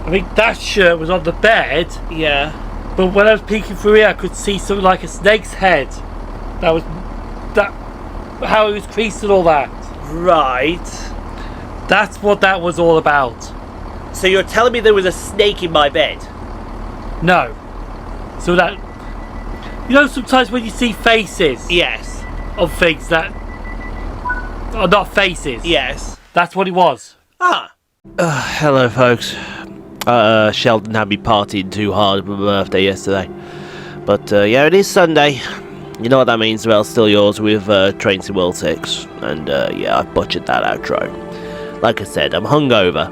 I think that shirt was on the bed. Yeah. But when I was peeking through here, I could see something like a snake's head. That was how it was creased and all that. Right. That's what that was all about. So you're telling me there was a snake in my bed? No. So that, you know, sometimes when you see faces, Yes. of things that are not faces. Yes. That's what it was. Ah. Hello, folks. Sheldon had me partying too hard for my birthday yesterday. But, yeah, it is Sunday. You know what that means? Well, still yours with Train Sim World 6. And, yeah, I butchered that outro. Like I said, I'm hungover.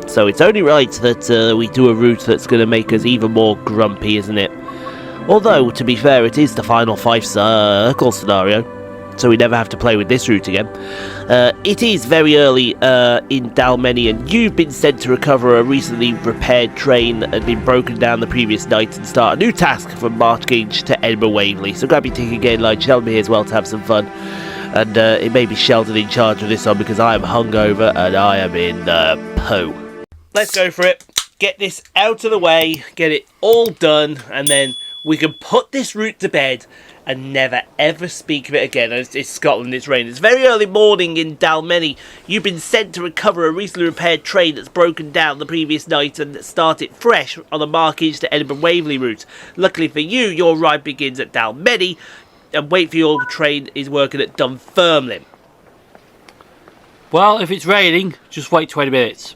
So it's only right that we do a route that's going to make us even more grumpy, isn't it? Although, to be fair, it is the final Fife Circle scenario. So we never have to play with this route again. It is very early in Dalmeny, and you've been sent to recover a recently repaired train that had been broken down the previous night and start a new task from Marchgage to Edinburgh Waverley. So grab your ticket, get in line, Sheldon here as well to have some fun. And it may be Sheldon in charge of this one because I am hungover and I am in the poo. Let's go for it. Get this out of the way, get it all done, and then we can put this route to bed and never ever speak of it again. It's Scotland, it's raining. It's very early morning in Dalmeny. You've been sent to recover a recently repaired train that's broken down the previous night and start it fresh on the Marchgage to Edinburgh Waverley route. Luckily for you, your ride begins at Dalmeny, and wait for your train is working at Dunfermline. Well, if it's raining, just wait 20 minutes.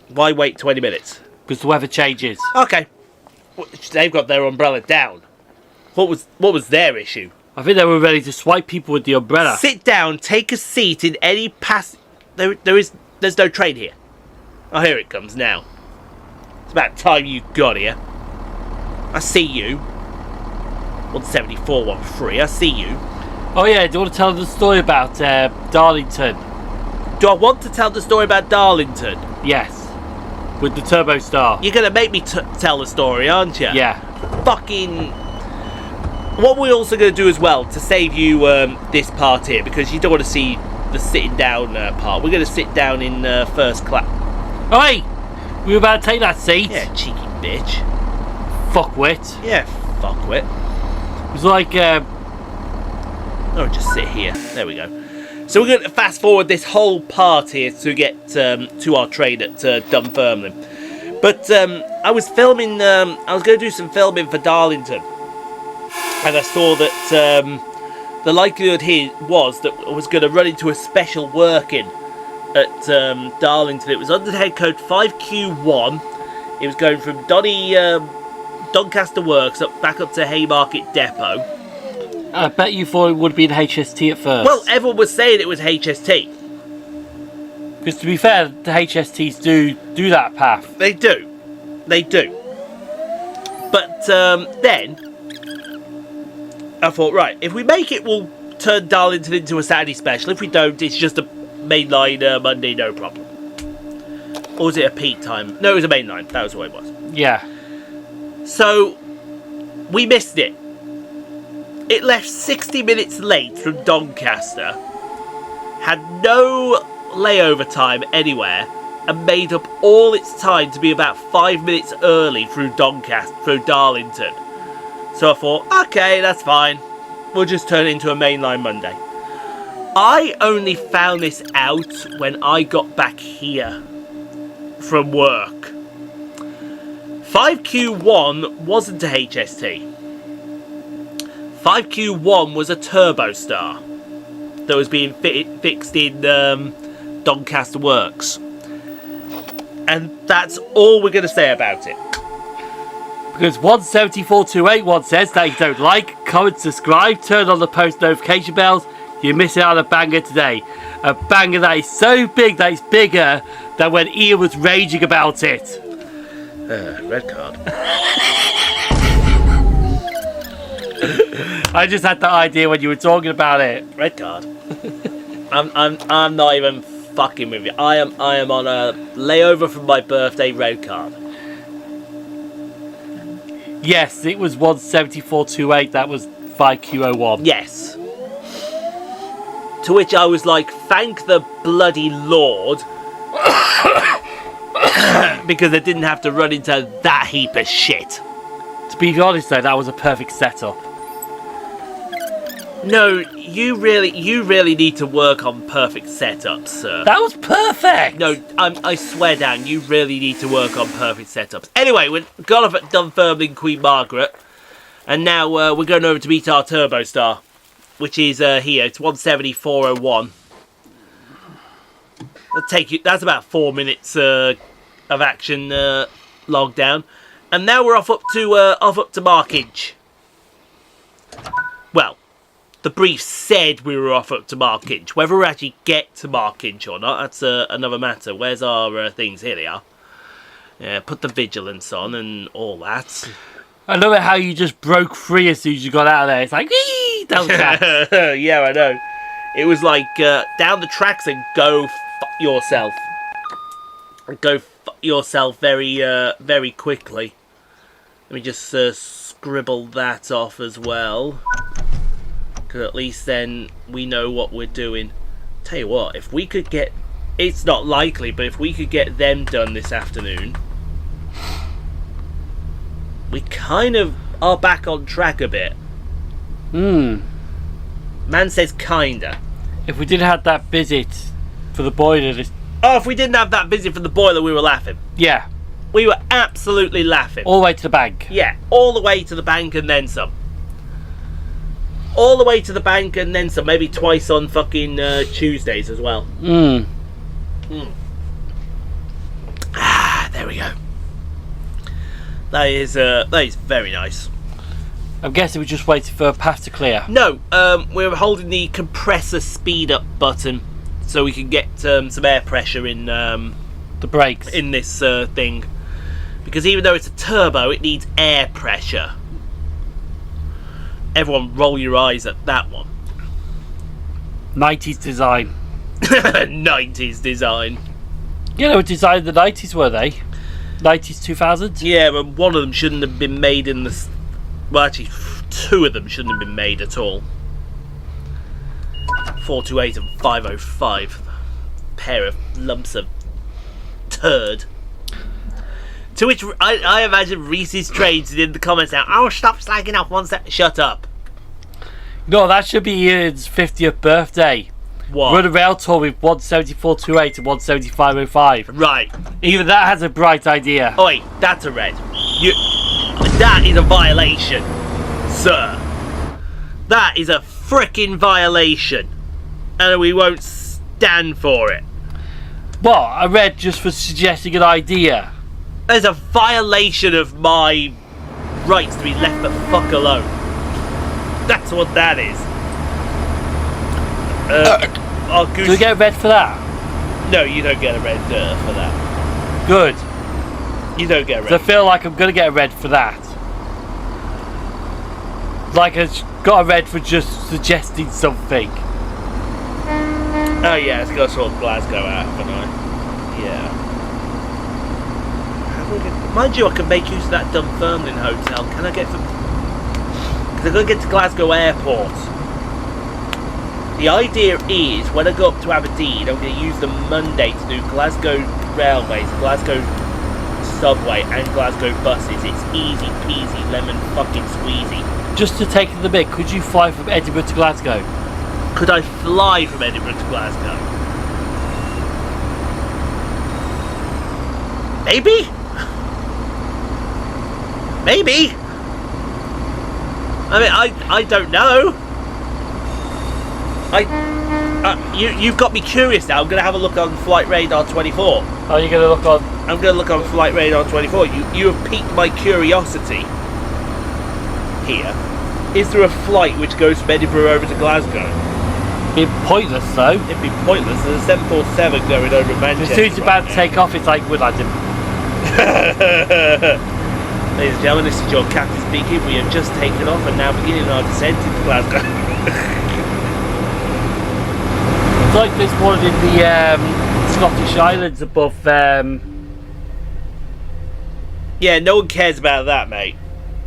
Why wait 20 minutes? Because the weather changes. Okay. They've got their umbrella down. What was their issue? I think they were ready to swipe people with the umbrella. Sit down, take a seat in any there's no train here. Oh, here it comes now. It's about time you got here. I see you. 17413, I see you. Oh yeah, do you want to tell the story about Darlington? Do I want to tell the story about Darlington? Yes. With the Turbo Star. You're gonna make me tell the story, aren't you? Yeah. Fucking... What we're also going to do as well, to save you this part here, because you don't want to see the sitting down part, we're going to sit down in first class. Oh, hey! We were about to take that seat. Yeah, cheeky bitch. Fuckwit. Yeah, fuckwit. It was like, Oh, just sit here. There we go. So we're going to fast forward this whole part here to get to our train at Dunfermline. But I was filming, I was going to do some filming for Darlington. And I saw that the likelihood here was that I was going to run into a special working at Darlington. It was under head code 5Q1. It was going from Doncaster Works back up to Haymarket Depot. I bet you thought it would be an HST at first. Well, everyone was saying it was HST. Because to be fair, the HSTs do that path. They do. They do. But then... I thought, right, if we make it, we'll turn Darlington into a Saturday special. If we don't, it's just a mainline Monday, no problem. Or was it a peak time? No, it was a mainline. That was what it was. Yeah. So, we missed it. It left 60 minutes late from Doncaster, had no layover time anywhere, and made up all its time to be about 5 minutes early through Darlington. So I thought, okay, that's fine. We'll just turn it into a mainline Monday. I only found this out when I got back here from work. 5Q1 wasn't a HST. 5Q1 was a Turbo Star that was being fixed in Doncaster Works. And that's all we're going to say about it. Because 174.281 says that you don't like, comment, subscribe, turn on the post notification bells, you're missing out on a banger today. A banger that is so big that it's bigger than when Ian was raging about it. Red card. I just had that idea when you were talking about it. Red card. I'm not even fucking with you. I am on a layover from my birthday. Red card. Yes, it was 174.28. That was 5Q01. Yes. To which I was like, thank the bloody Lord. because I didn't have to run into that heap of shit. To be honest though, that was a perfect setup. No, you really need to work on perfect setups, sir. That was perfect! No, I swear down, you really need to work on perfect setups. Anyway, we've got off at Dunfermline Queen Margaret, and now we're going over to meet our Turbo Star, which is here. It's 174.01. That'll take you. That's about 4 minutes of action logged down, and now we're off up to Markinch. Well, the brief said we were off up to Markinch. Whether we actually get to Markinch or not, that's another matter. Where's our things? Here they are. Yeah, put the vigilance on and all that. I love it how you just broke free as soon as you got out of there. It's like, wee! That was that. Yeah, I know. It was like, down the tracks and go fuck yourself. Go fuck yourself very, very quickly. Let me just scribble that off as well. Because at least then we know what we're doing. Tell you what, if we could get... It's not likely, but if we could get them done this afternoon... We kind of are back on track a bit. Man says kinda. If we didn't have that visit for the boiler... Oh, if we didn't have that visit for the boiler, we were laughing. Yeah. We were absolutely laughing. All the way to the bank. Yeah, all the way to the bank and then some. All the way to the bank and then some. Maybe twice on fucking Tuesdays as well. Ah, there we go. That is very nice. I'm guessing we're just waiting for a path to clear. No, we're holding the compressor speed up button so we can get some air pressure in the brakes in this thing. Because even though it's a turbo, it needs air pressure. Everyone roll your eyes at that one. 90s design. 90s design. Yeah, they were designed in the 90s, were they? 90s, 2000s? Yeah, but one of them shouldn't have been made in the... Well, actually, two of them shouldn't have been made at all. 428 and 505. Pair of lumps of turd. To which I imagine Reese's Trains in the comments now. Oh, stop slagging off one sec. Shut up. No, that should be Ian's 50th birthday. What? Run a rail tour with 174.28 and 175.05. Right. Even that has a bright idea. Oi, that's a red. That is a violation, sir. That is a frickin' violation. And we won't stand for it. What? A red just for suggesting an idea? There's a violation of my rights to be left the fuck alone. That's what that is. Do we get a red for that? No, you don't get a red for that. Good. You don't get a red. I feel like I'm going to get a red for that. Like I got a red for just suggesting something. Oh yeah, it's got to sort Glasgow out, haven't I? Yeah. Mind you, I can make use of that Dunfermline hotel. Can I get from... Because I've got to get to Glasgow Airport. The idea is, when I go up to Aberdeen, I'm going to use the Monday to do Glasgow Railways, Glasgow Subway and Glasgow buses. It's easy peasy, lemon fucking squeezy. Just to take the bit, could you fly from Edinburgh to Glasgow? Could I fly from Edinburgh to Glasgow? Maybe? Maybe? I mean, I don't know. You've got me curious now. I'm going to have a look on Flight Radar 24. Are you going to look on? I'm going to look on Flight Radar 24. You have piqued my curiosity. Here. Is there a flight which goes from Edinburgh over to Glasgow? It'd be pointless though. It'd be pointless. There's a 747 going over Manchester. As soon as you're about to take off, it's like, would I do? Ladies and gentlemen, this is your captain speaking. We have just taken off and now beginning our descent into Glasgow. It's like this one in the Scottish Islands above. Yeah, no one cares about that, mate.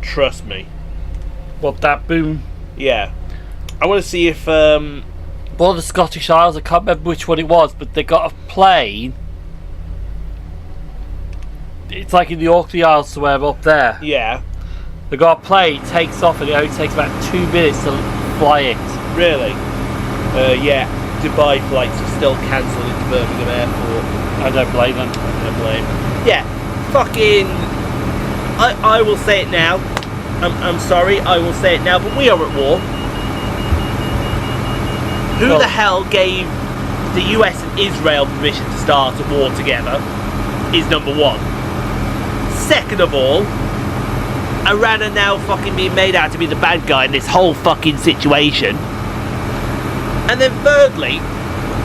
Trust me. What, that boom? Yeah. I want to see if... One of the Scottish Isles, I can't remember which one it was, but they got a plane it's like in the Orkney Isles somewhere up there. Yeah. They got a plane, takes off, and it only takes about 2 minutes to fly it. Really? Yeah. Dubai flights are still cancelled into Birmingham Airport. I don't blame them. I don't blame. Yeah. Fucking. I will say it now. I'm sorry. I will say it now. But we are at war. Who the hell gave the US and Israel permission to start a war together? Is number one. Second of all, Iran are now fucking being made out to be the bad guy in this whole fucking situation. And then thirdly,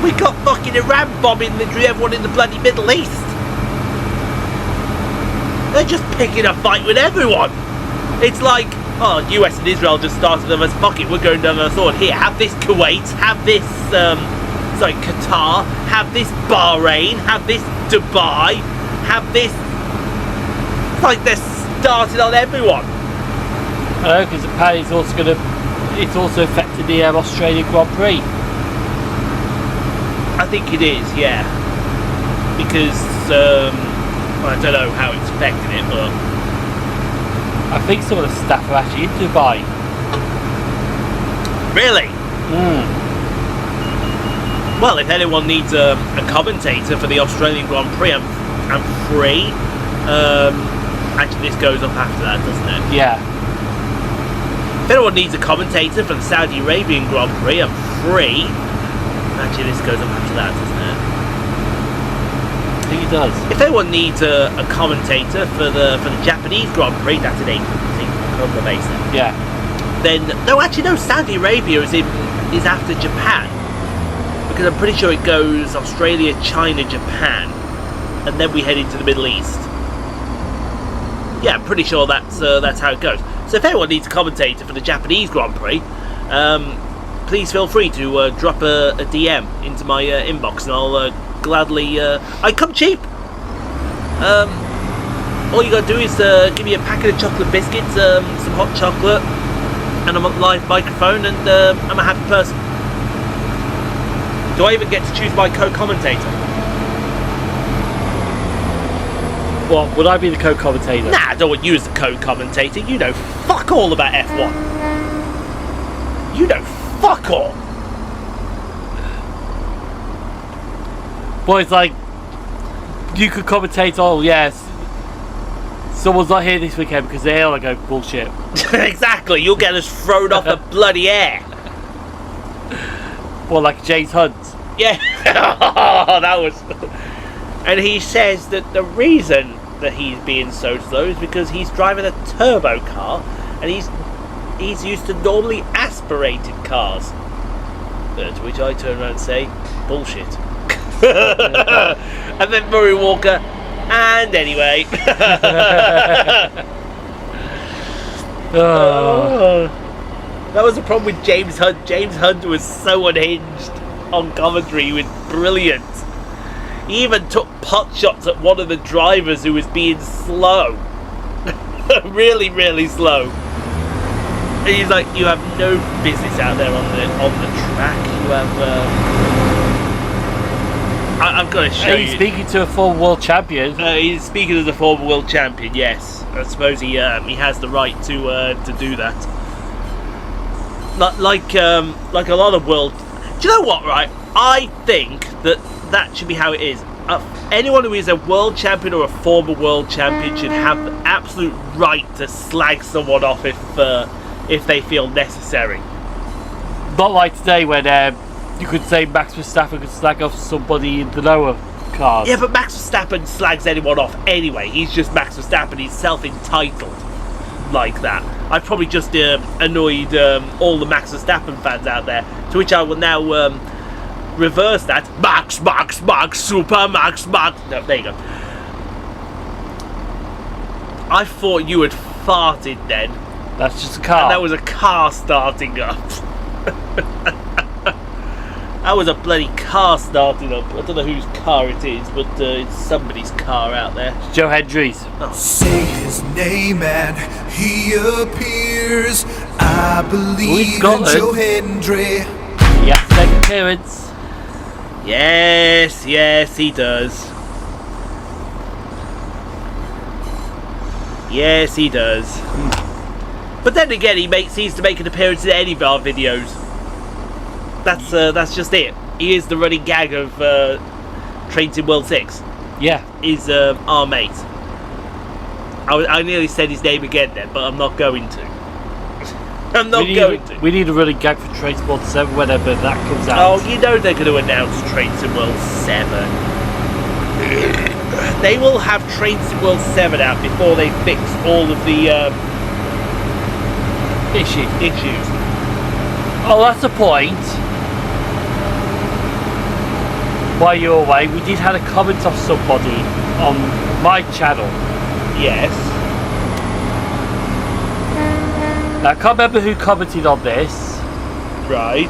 we got fucking Iran bombing literally everyone in the bloody Middle East. They're just picking a fight with everyone. It's like, oh, US and Israel just started them as, fuck it, we're going down the sword. Here, have this Kuwait, have this, Qatar, have this Bahrain, have this Dubai, have this. It's like they're starting on everyone. I know, because apparently it's also affecting the Australian Grand Prix. I think it is, yeah. Because, I don't know how it's affecting it, but I think some of the staff are actually in Dubai. really? Well, if anyone needs a commentator for the Australian Grand Prix, I'm free. Actually, this goes up after that, doesn't it? Yeah. If anyone needs a commentator for the Saudi Arabian Grand Prix, I'm free. Actually, this goes up after that, doesn't it? I think it does. If anyone needs a commentator for the Japanese Grand Prix, that's an base. Yeah. Then no, Saudi Arabia is after Japan, because I'm pretty sure it goes Australia, China, Japan, and then we head into the Middle East. Yeah, I'm pretty sure that's how it goes. So if anyone needs a commentator for the Japanese Grand Prix, please feel free to drop a DM into my inbox, and I'll gladly. I come cheap. All you gotta do is give me a packet of chocolate biscuits, some hot chocolate, and a live microphone, and I'm a happy person. Do I even get to choose my co-commentator? Well, would I be the co-commentator? Nah, I don't want you as the co-commentator. You know fuck all about F1. You know fuck all. Well, it's like, you could commentate, oh yes, someone's not here this weekend because they're ill. I go, bullshit. Exactly, you'll get us thrown off the bloody air. Well, like James Hunt. Yeah. That was. And he says that the reason that he's being so slow is because he's driving a turbo car, and he's used to normally aspirated cars. To which I turn around and say, bullshit. And then Murray Walker, and anyway. That was the problem with James Hunt. James Hunt was so unhinged on commentary. He was brilliant. He even took pot shots at one of the drivers who was being slow. Really, really slow. And he's like, you have no business out there on the track. You have. I've got to show you. He's speaking to a former world champion. He's speaking as a former world champion. Yes, I suppose he has the right to do that. Like a lot of world. Do you know what? Right, I think that should be how it is. Anyone who is a world champion or a former world champion should have the absolute right to slag someone off if they feel necessary. Not like today when you could say Max Verstappen could slag off somebody in the lower cars. Yeah, but Max Verstappen slags anyone off anyway. He's just Max Verstappen. He's self-entitled like that. I've probably just annoyed all the Max Verstappen fans out there, to which I will now reverse that. Max, Super Max. No, there you go. I thought you had farted then. That's just a car. And that was a car starting up. That was a bloody car starting up. I don't know whose car it is, but it's somebody's car out there. It's Joe Hendry's. Oh. Say his name and he appears. I believe in Joe Hendry. Yeah, second appearance. Yes, he does. Yes, he does. But then again, he seems to make an appearance in any of our videos. That's just it. He is the running gag of Trains in World 6. Yeah. Is our mate. I nearly said his name again then, but I'm not going to. I'm not going to. We need a running gag for Trains in World 7 whenever that comes out. Oh, you know they're going to announce Trains in World 7. They will have Trains in World 7 out before they fix all of the issues. Oh, that's a point. While you're away, we did have a comment off somebody on my channel. Yes. Now, I can't remember who commented on this. Right.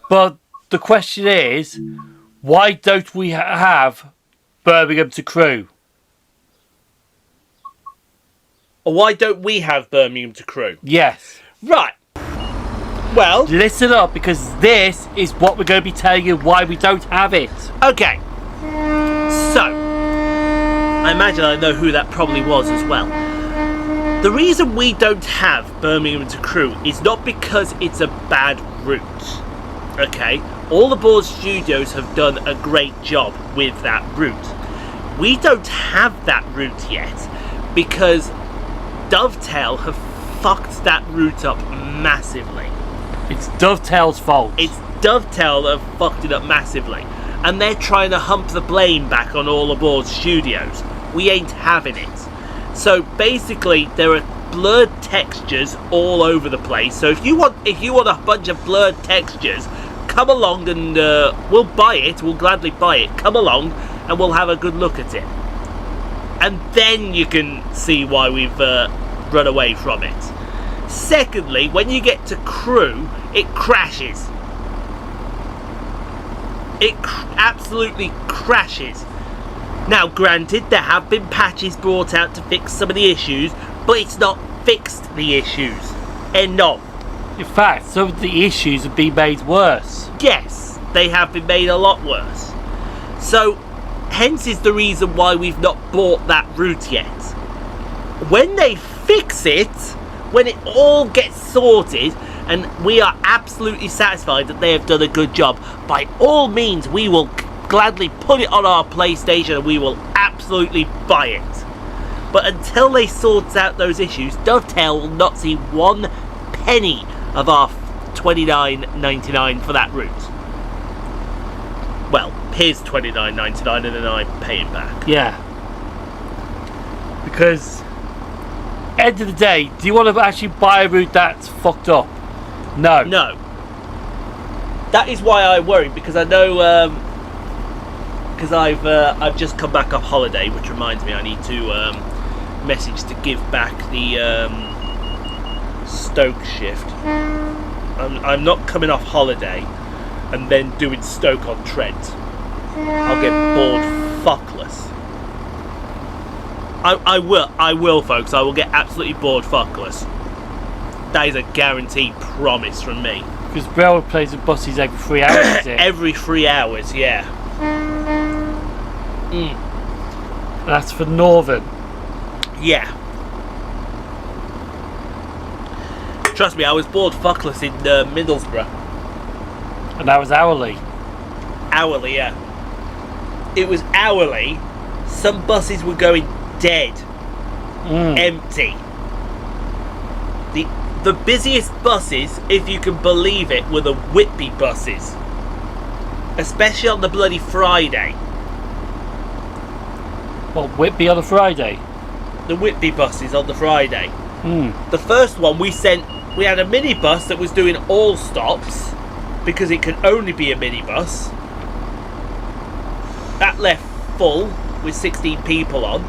But the question is, why don't we have Birmingham to Crewe? Or why don't we have Birmingham to Crewe? Yes. Right. Well, listen up, because this is what we're going to be telling you why we don't have it. Okay. So, I imagine I know who that probably was as well. The reason we don't have Birmingham to Crewe is not because it's a bad route. Okay? All the board studios have done a great job with that route. We don't have that route yet because Dovetail have fucked that route up massively. It's Dovetail's fault. It's Dovetail that have fucked it up massively. And they're trying to hump the blame back on all aboard studios. We ain't having it. So basically there are blurred textures all over the place. So if you want a bunch of blurred textures, come along and we'll buy it, we'll gladly buy it. Come along and we'll have a good look at it. And then you can see why we've run away from it. Secondly, when you get to Crewe, it crashes. It absolutely crashes. Now, granted, there have been patches brought out to fix some of the issues, but it's not fixed the issues. Enough. In fact, some of the issues have been made worse. Yes, they have been made a lot worse. So, hence is the reason why we've not bought that route yet. When they fix it, when it all gets sorted, and we are absolutely satisfied that they have done a good job, by all means we will gladly put it on our PlayStation and we will absolutely buy it. But until they sort out those issues, Dovetail will not see one penny of our $29.99 for that route. Well, here's $29.99 and then I'm paying back. Yeah. Because, end of the day, do you want to actually buy a route that's fucked up? No. No. That is why I worry, because I know, because I've just come back off holiday, which reminds me I need to message to give back the Stoke shift. I'm not coming off holiday and then doing Stoke on Trent. I'll get bored fuckless. I will, folks. I will get absolutely bored fuckless. That is a guaranteed promise from me. Because railway plays with buses every 3 hours, is it? Every 3 hours, yeah. That's for Northern. Yeah. Trust me, I was bored fuckless in Middlesbrough. And that was hourly. Hourly, yeah. It was hourly. Some buses were going dead. Empty. The busiest buses, if you can believe it, were the Whitby buses. Especially on the bloody Friday. Well, Whitby on a Friday? The Whitby buses on the Friday. The first one we had a minibus that was doing all stops because it could only be a minibus. That left full with 16 people on.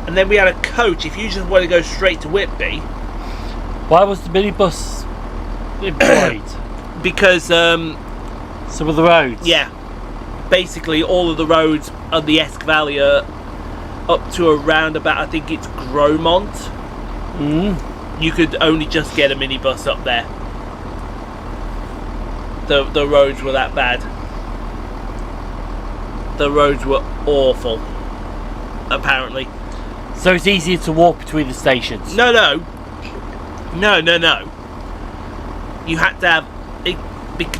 And then we had a coach if you just want to go straight to Whitby. Why was the minibus employed? Because some of the roads? Yeah. Basically all of the roads on the Esk Valley are up to around about, I think it's Gromont. You could only just get a minibus up there. The roads were that bad. The roads were awful, apparently. So it's easier to walk between the stations. No. You had to have.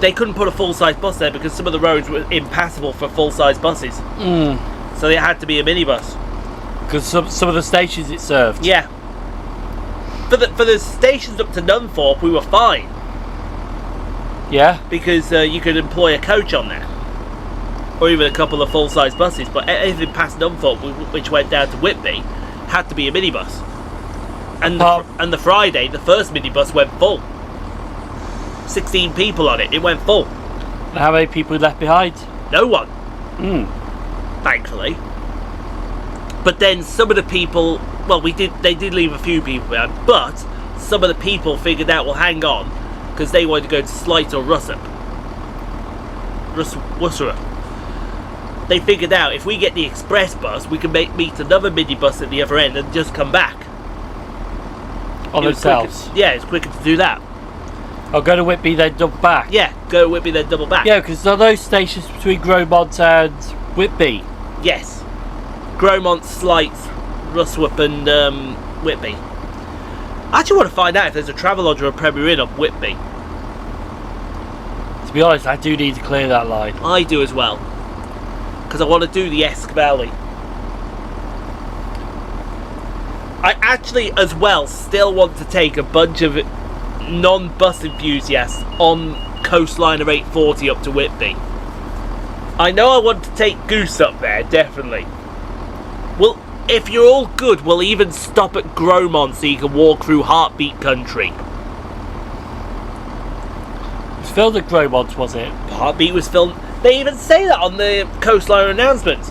They couldn't put a full-size bus there because some of the roads were impassable for full-size buses. So it had to be a minibus. Because some of the stations it served. Yeah. For the stations up to Nunthorpe, we were fine. Yeah. Because you could employ a coach on there. Or even a couple of full-size buses. But anything past Nunthorpe, which went down to Whitby, had to be a minibus. And the Friday, the first minibus went full. 16 people on it. It went full. How many people left behind? No one. Thankfully. But then some of the people, well, they did leave a few people behind, but some of the people figured out, well, hang on, because they wanted to go to Slight or Russup. They figured out, if we get the express bus, we can meet another minibus at the other end and just come back. On themselves? Yeah, it's quicker to do that. I'll go to Whitby, then double back. Yeah, go to Whitby, then double back. Yeah, because are those stations between Gromont and Whitby? Yes. Gromont, Slight, Russup and Whitby. I actually want to find out if there's a Travelodge or a Premier Inn up Whitby. To be honest, I do need to clear that line. I do as well. Because I want to do the Esk Valley. I actually, as well, still want to take a bunch of non-bus enthusiasts on coastline of 840 up to Whitby. I know I want to take Goose up there, definitely. Well, if you're all good, we'll even stop at Gromont so you can walk through Heartbeat Country. It was filmed at Gromont, was it? Heartbeat was filmed. They even say that on the coastline announcements.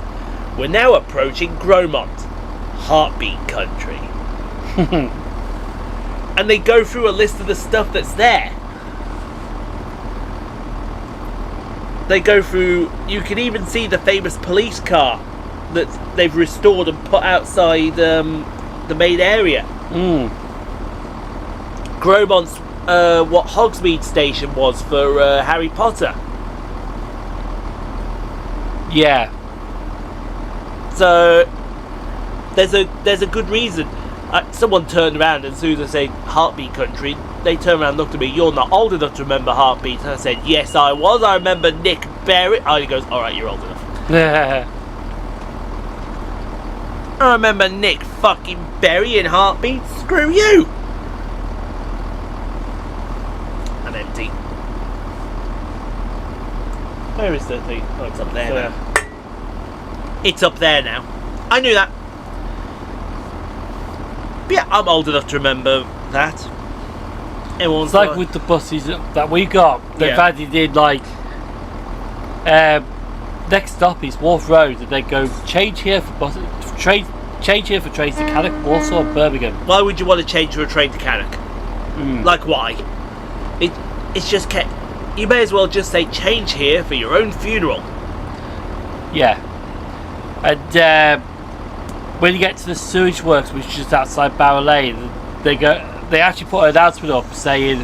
We're now approaching Gromont, Heartbeat Country. And they go through a list of the stuff that's there. They go through, you can even see the famous police car that they've restored and put outside the main area. Gromont's what Hogsmeade station was for Harry Potter. Yeah. So there's a good reason. Someone turned around, and as soon as I say Heartbeat Country, they turned around and looked at me. You're not old enough to remember Heartbeat. And I said, yes, I was. I remember Nick Berry. Oh, he goes, all right, you're old enough. I remember Nick fucking Berry in Heartbeat. Screw you. I'm empty. Where is the thing? Oh, it's up there now. It's up there now. I knew that. But yeah, I'm old enough to remember that. Everyone's It's like with the buses that we got. They've added in like next stop is Wharf Road, and they go change here for buses, change here for trains to Cannock, Warsaw, and Birmingham. Why would you want to change for a train to Cannock? Like why? It's just you may as well just say change here for your own funeral. Yeah. And when you get to the sewage works, which is just outside Barrow Lane, they actually put an announcement up saying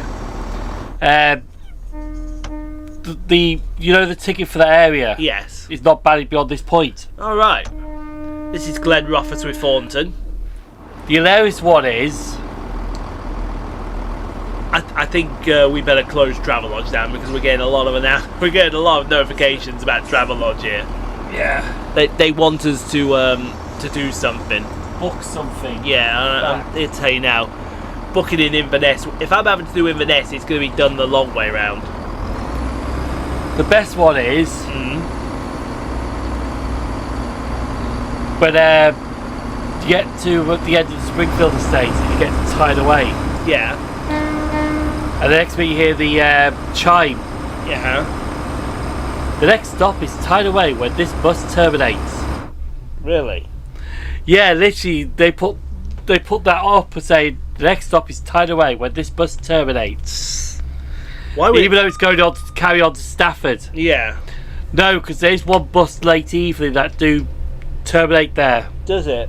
the ticket for that area is not valid beyond this point. Alright. This is Glen Roffers with Thornton. The hilarious one is I think we better close Travelodge down because we're getting a lot of notifications about Travelodge here. Yeah. They want us to do something. Book something. Yeah, I'll tell you now. Booking in Inverness. If I'm having to do Inverness, it's going to be done the long way round. The best one is when you get to the end of the Springfield estate and you get to Tideway. Yeah. And the next bit you hear the chime. Yeah. The next stop is Tideway when this bus terminates. Really? Yeah, literally they put that up and say the next stop is Tideway when this bus terminates. Why would even though it's going on to carry on to Stafford? Yeah. No, because there's one bus late evening that do terminate there. Does it?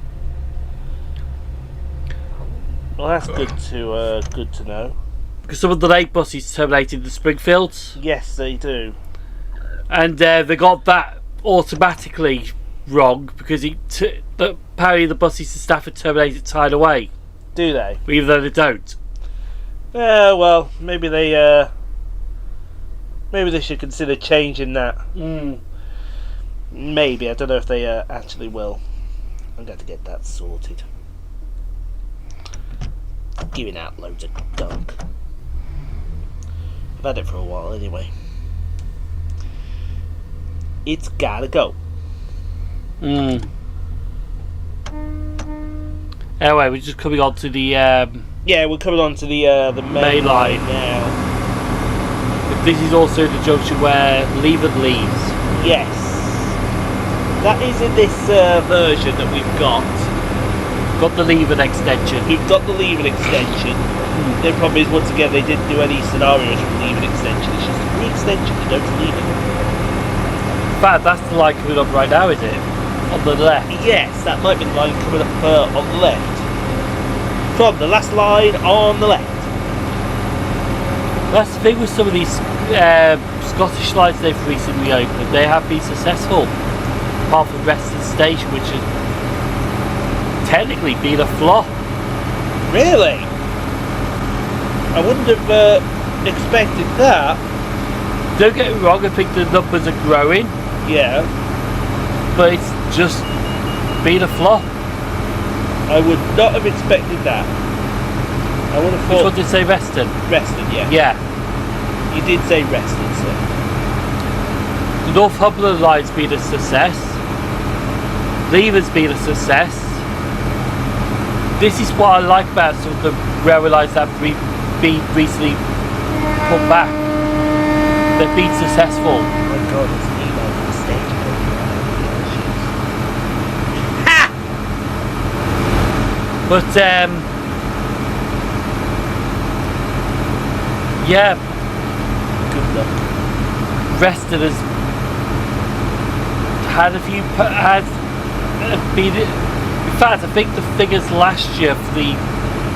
Well, that's good to know. Because some of the late buses terminated in Springfield. Yes, they do. And they got that automatically wrong because apparently the buses and staff had terminated tied away, Do they? even though they don't. Yeah, well, maybe they should consider changing that. Maybe. I don't know if they actually will. I'm going to get that sorted. Giving out loads of gunk. I've had it for a while anyway. It's gotta go. Anyway, we're just coming on to the Yeah, we're coming on to the main line now. This is also the junction where Rivet leaves. Yes. That is in this version that we've got. Got the Rivet extension. We've got the Rivet extension. The problem is, once again, they didn't do any scenarios with the Rivet extension. It's just a free extension, they don't leave it. In fact, that's the line coming up right now, is it? On the left. Yes, that might be the line coming up on the left. From the last line on the left. That's the thing with some of these Scottish lines they've recently opened. They have been successful. Apart from Reston Station, which has technically been a flop. Really? I wouldn't have expected that. Don't get me wrong, I think the numbers are growing, Yeah. but it's just been a flop. I would not have expected that. I would have Which thought... one did you say, Reston? Reston, yeah. Yeah. You did say Reston, sir. The Northumberland line's been a success. Rivet's been a success. This is what I like about some of the railway lines that have been recently put back. They've been successful. Oh my god, it's an email from the stage. But yeah, Good luck. Reston has had a few been. In fact, I think the figures last year for the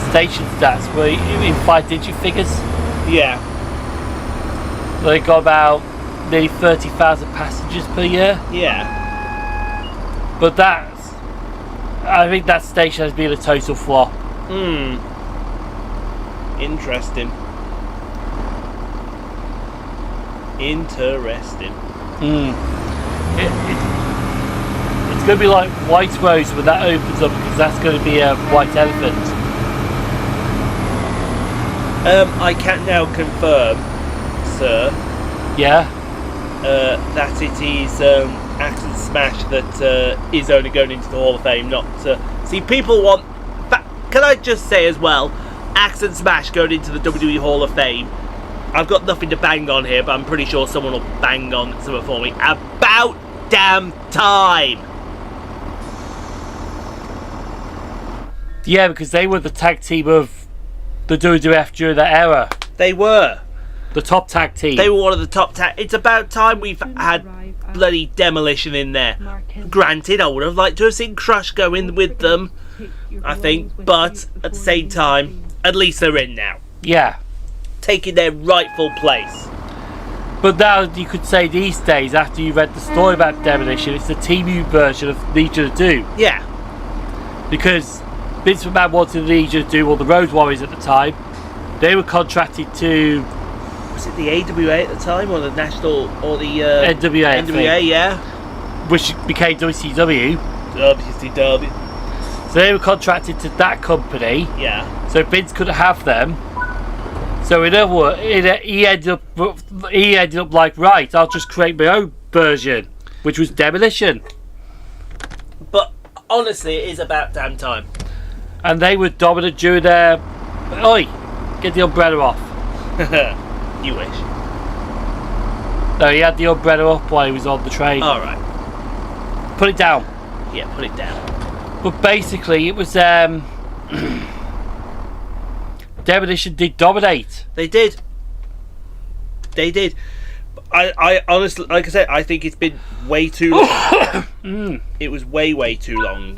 station stats were in 5-digit figures. Yeah. They got about nearly 30,000 passengers per year. Yeah. But I think that station has been a total flop. Interesting. Interesting. It's going to be like White Rose when that opens up, because that's going to be a white elephant. I can now confirm, sir, Yeah? that it is Axe and Smash that is only going into the Hall of Fame, not... see, people want... Can I just say as well, Axe and Smash going into the WWE Hall of Fame, I've got nothing to bang on here, but I'm pretty sure someone will bang on something for me. About damn time! Yeah, because they were the tag team of the WWF during that era. They were. The top tag team. They were one of the top tag... It's about time we've had bloody Demolition in there. Granted, I would have liked to have seen Crush go in with them, I think, but at the same time, at least they're in now. Yeah. Taking their rightful place. But now you could say these days, after you read the story about Demolition, it's the TV version of Legion of Doom. Yeah. Because Vince McMahon wanted the Legion of Doom, or the Road Warriors at the time. They were contracted to... Was it the AWA at the time, or the National, or the... NWA, I NWA, think, yeah. which became WCW. WCW. So they were contracted to that company. Yeah. So Vince couldn't have them. So in other words, he ended up like, right, I'll just create my own version, which was Demolition. But honestly, it is about damn time. And they were dominant during their... Oi, get the umbrella off. You wish. No, he had the umbrella up while he was on the train. Alright. Put it down. Yeah, put it down. But basically, it was... Demolition did dominate. They did. They did. I honestly, like I said, I think it's been way too long. It was way too long.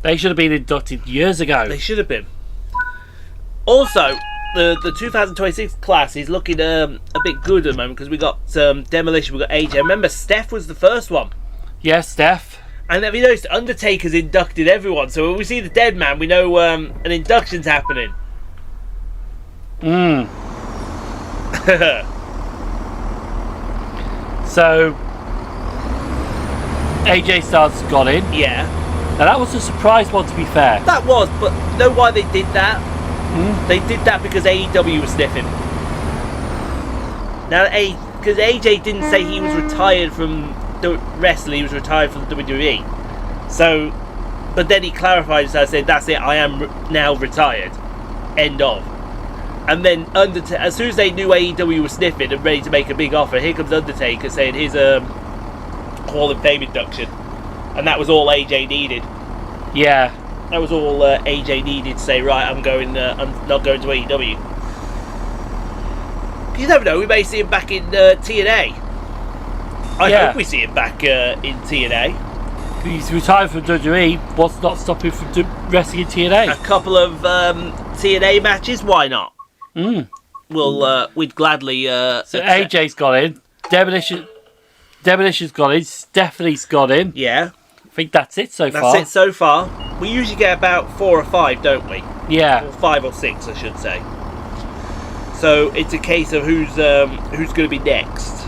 They should have been inducted years ago. They should have been. Also, the 2026 class is looking a bit good at the moment, because we got Demolition, we got AJ. Remember, Steph was the first one. Yes, Steph. And have you noticed Undertaker's inducted everyone? So when we see the dead man, we know an induction's happening. So AJ Styles got in. Yeah. Now that was a surprise one, to be fair. That was, but you know why they did that? They did that because AEW was sniffing. Now, because AJ didn't say he was retired from the wrestling, he was retired from the WWE. So, but then he clarified and said, "That's it, I am now retired." End of. And then as soon as they knew AEW was sniffing and ready to make a big offer, here comes Undertaker saying his Hall of Fame induction, and that was all AJ needed. Yeah. That was all AJ needed to say, right, I'm not going to AEW. You never know, we may see him back in TNA. I hope we see him back in TNA. He's retired from WWE. What's not stopping him from wrestling in TNA? A couple of TNA matches, why not? We'd gladly. So AJ's got in. Demolition's got in. Stephanie's got in. Yeah. I think that's it so far. That's it so far. We usually get about 4 or 5, don't we? Yeah. Or 5 or 6, I should say. So it's a case of who's going to be next.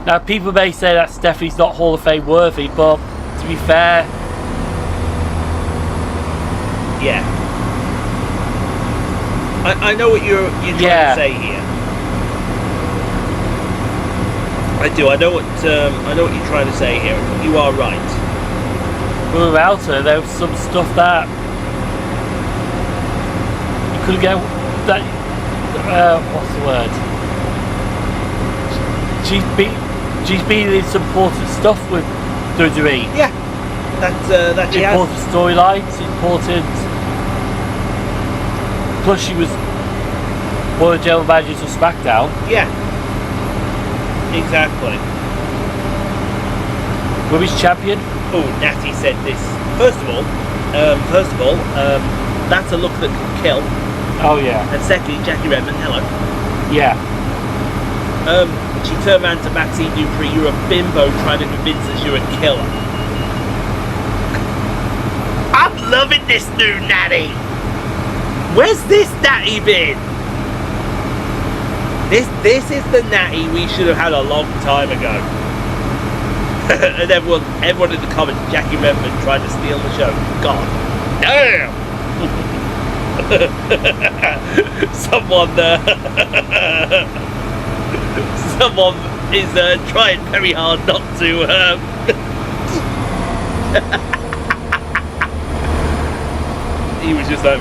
Now people may say that Stephanie's not Hall of Fame worthy, but to be fair, yeah. I know what you're trying to say here. I do. I know what you're trying to say here. You are right. without her, there was some stuff that you couldn't get. That what's the word? She's been in some important stuff with WWE. Yeah, that's important storylines, important. Plus, she was one of the general managers of SmackDown. Yeah, exactly. Women's champion. Oh, Natty said this. First of all, that's a look that can kill. Oh yeah. And secondly, Jackie Redmond, hello. Yeah. She turned around to Maxine Dupree. You're a bimbo trying to convince us you're a killer. I'm loving this new Natty. Where's this Natty been? This is the Natty we should have had a long time ago. And everyone in the comments, Jackie Redmond tried to steal the show. God damn! Someone is trying very hard not to. He was just like,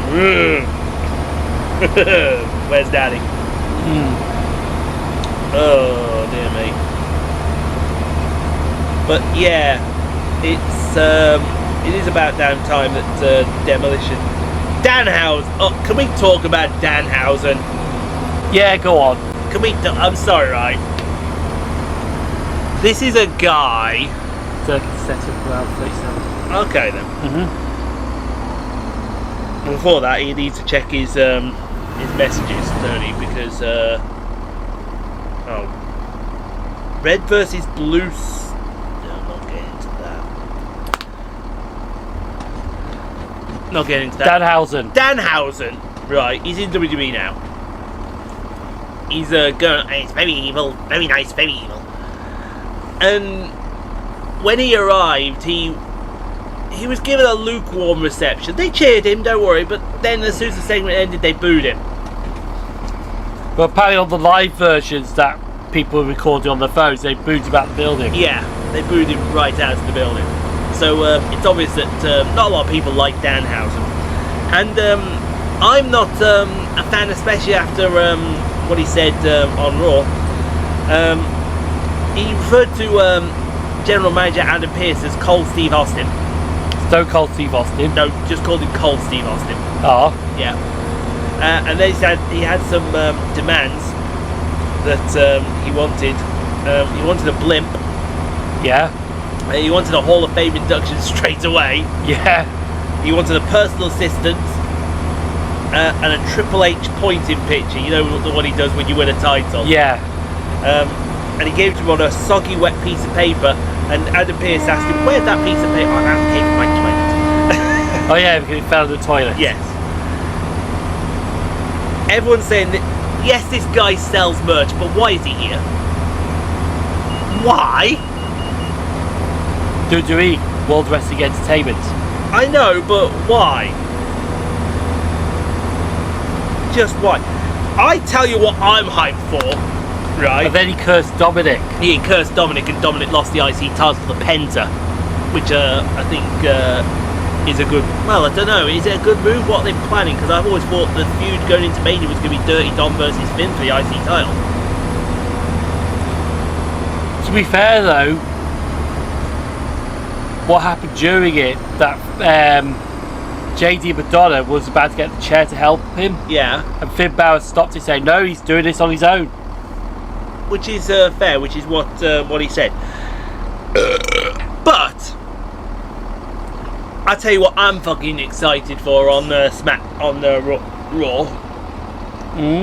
where's Daddy? Oh dear me. But yeah, it is about damn time that Demolition. Danhausen. Oh, can we talk about Danhausen? Yeah, go on. Can we? I'm sorry, right? This is a guy. Circuit setup around 37. Okay then. Before that, he needs to check his messages, don't he? Because red versus blue. Not getting into that. Danhausen. Right, he's in WWE now. He's going. It's very evil, very nice, very evil. And when he arrived, he was given a lukewarm reception. They cheered him, don't worry. But then, as soon as the segment ended, they booed him. But apparently, on the live versions that people recorded on their phones, they booed him out the building. Yeah, they booed him right out of the building. So it's obvious that not a lot of people like Danhausen. And I'm not a fan, especially after what he said on Raw. He referred to General Manager Adam Pearce as Cold Steve Austin. Stone Cold Steve Austin? No, just called him Cold Steve Austin. Oh. Yeah. And then he had some demands that he wanted. He wanted a blimp. Yeah. He wanted a Hall of Fame induction straight away. Yeah. He wanted a personal assistant and a Triple H pointing picture. You know, the one he does when you win a title. Yeah. And he gave it to him on a soggy, wet piece of paper And Adam Pearce asked him, "Where's that piece of paper?" "Oh, that came from my toilet." Oh yeah, because he fell in the toilet. Yes. Everyone's saying that, yes, this guy sells merch, but why is he here? Why? WWE, World Wrestling Entertainment. I know, but why? Just why? I tell you what I'm hyped for, right? And then he cursed Dominic. He cursed Dominic, and Dominic lost the IC title to the Penta, which I think is a good. Well, I don't know. Is it a good move? What are they planning? Because I've always thought the feud going into Mania was going to be Dirty Dom versus Finn for the IC title. To be fair though, what happened during it, that JD Madonna was about to get the chair to help him, Yeah. and Finn Balor stopped it, saying no, he's doing this on his own. Which is fair, which is what he said. But I tell you what, I'm fucking excited for on the Raw,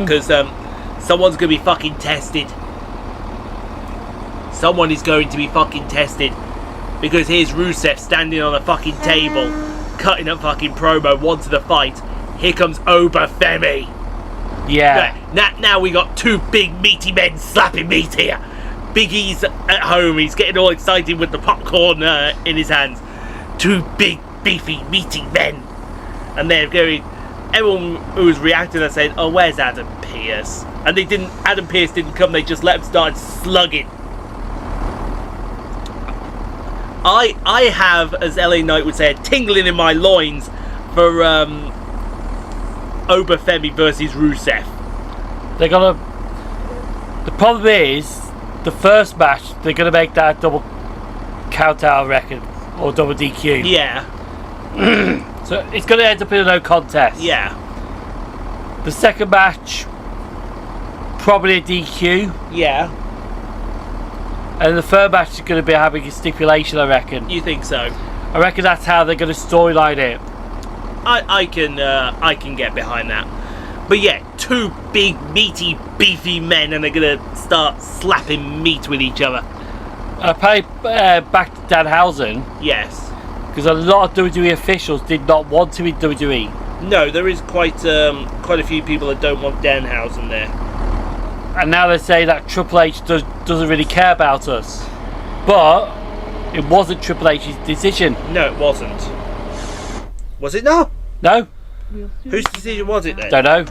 because someone's gonna be fucking tested. Someone is going to be fucking tested, because here's Rusev standing on a fucking table, cutting a fucking promo, wanting to fight. Here comes Obafemi. Yeah. Now we got two big meaty men slapping meat here. Big E's at home, he's getting all excited with the popcorn in his hands. Two big, beefy, meaty men. And they're going, everyone who was reacting and saying, "Oh, where's Adam Pearce?" And Adam Pearce didn't come, they just let him start slugging. I have, as LA Knight would say, a tingling in my loins for Obafemi versus Rusev. They're gonna. The problem is, the first match they're gonna make that double count out, I reckon, or double DQ. Yeah. So it's gonna end up in a no contest. Yeah. The second match, probably a DQ, Yeah. and the third match is gonna be having a stipulation, I reckon. You think so? I reckon that's how they're gonna storyline it. I can get behind that. But yeah, two big, meaty, beefy men, and they're gonna start slapping meat with each other. Probably back to Danhausen, Yes. because a lot of WWE officials did not want to be WWE. No, there is quite a few people that don't want Danhausen there. And now they say that Triple H doesn't really care about us. But it wasn't Triple H's decision. No, it wasn't. Was it not? No? Whose decision was it then? Don't know.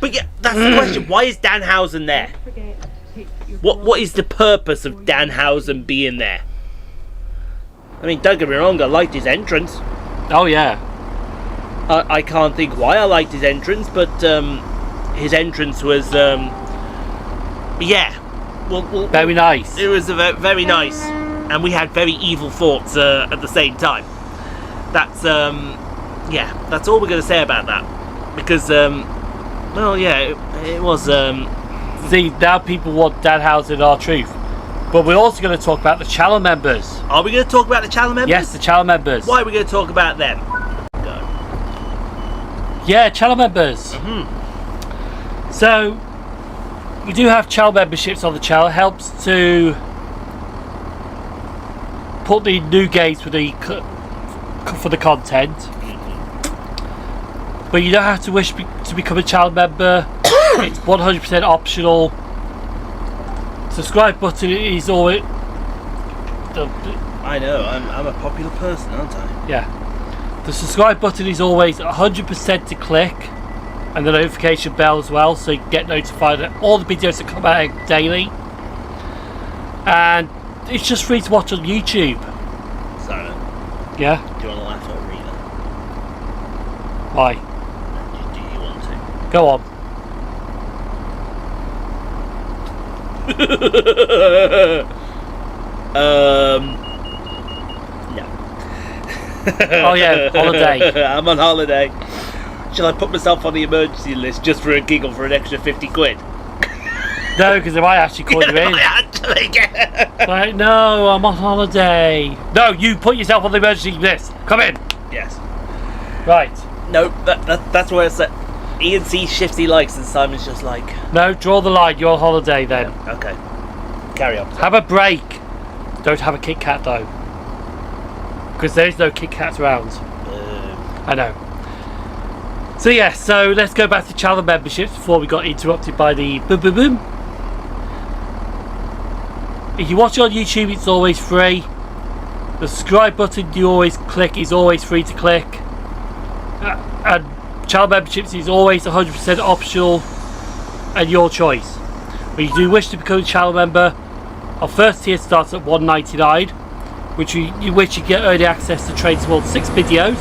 But yeah, that's the question. Why is Danhausen there? What is the purpose of Danhausen being there? I mean, don't get me wrong, I liked his entrance. Oh yeah. I can't think why I liked his entrance, but his entrance was, yeah. Well, Very nice. it was very nice, and we had very evil thoughts at the same time. That's, yeah, that's all we're going to say about that. Because, well, yeah, it was, See, now people want Danhausen and R-Truth. But we're also going to talk about the channel members. Are we going to talk about the channel members? Yes, the channel members. Why are we going to talk about them? Go. Yeah, channel members. So, we do have channel memberships on the channel. It helps to put the new games for the content. But you don't have to wish to become a channel member. It's 100% optional. Subscribe button is always. I know, I'm a popular person, aren't I? Yeah. The subscribe button is always 100% to click, and the notification bell as well, so you can get notified of all the videos that come out daily. And it's just free to watch on YouTube. Simon, Yeah. do you want to laugh at Rita? Why? Do you want to? Go on. No. Oh yeah, holiday. I'm on holiday. Shall I put myself on the emergency list just for a giggle for an extra 50 quid? No, because they might actually call you in. Like, no, I'm on holiday. No, you put yourself on the emergency list. Come in. Yes. Right. No, that's where it's at. Ian sees shifts he likes, and Simon's just like, No, draw the line. You're on holiday then. okay, carry on. Have a break. Don't have a Kit Kat though. Because there is no Kit Kats around. I know. So yeah, so let's go back to channel memberships before we got interrupted by the boom boom boom. If you watch it on YouTube, it's always free. The subscribe button you always click is always free to click. And channel memberships is always 100% optional and your choice. When you do wish to become a channel member, our first tier starts at $1.99, which you get early access to Trains World 6 videos.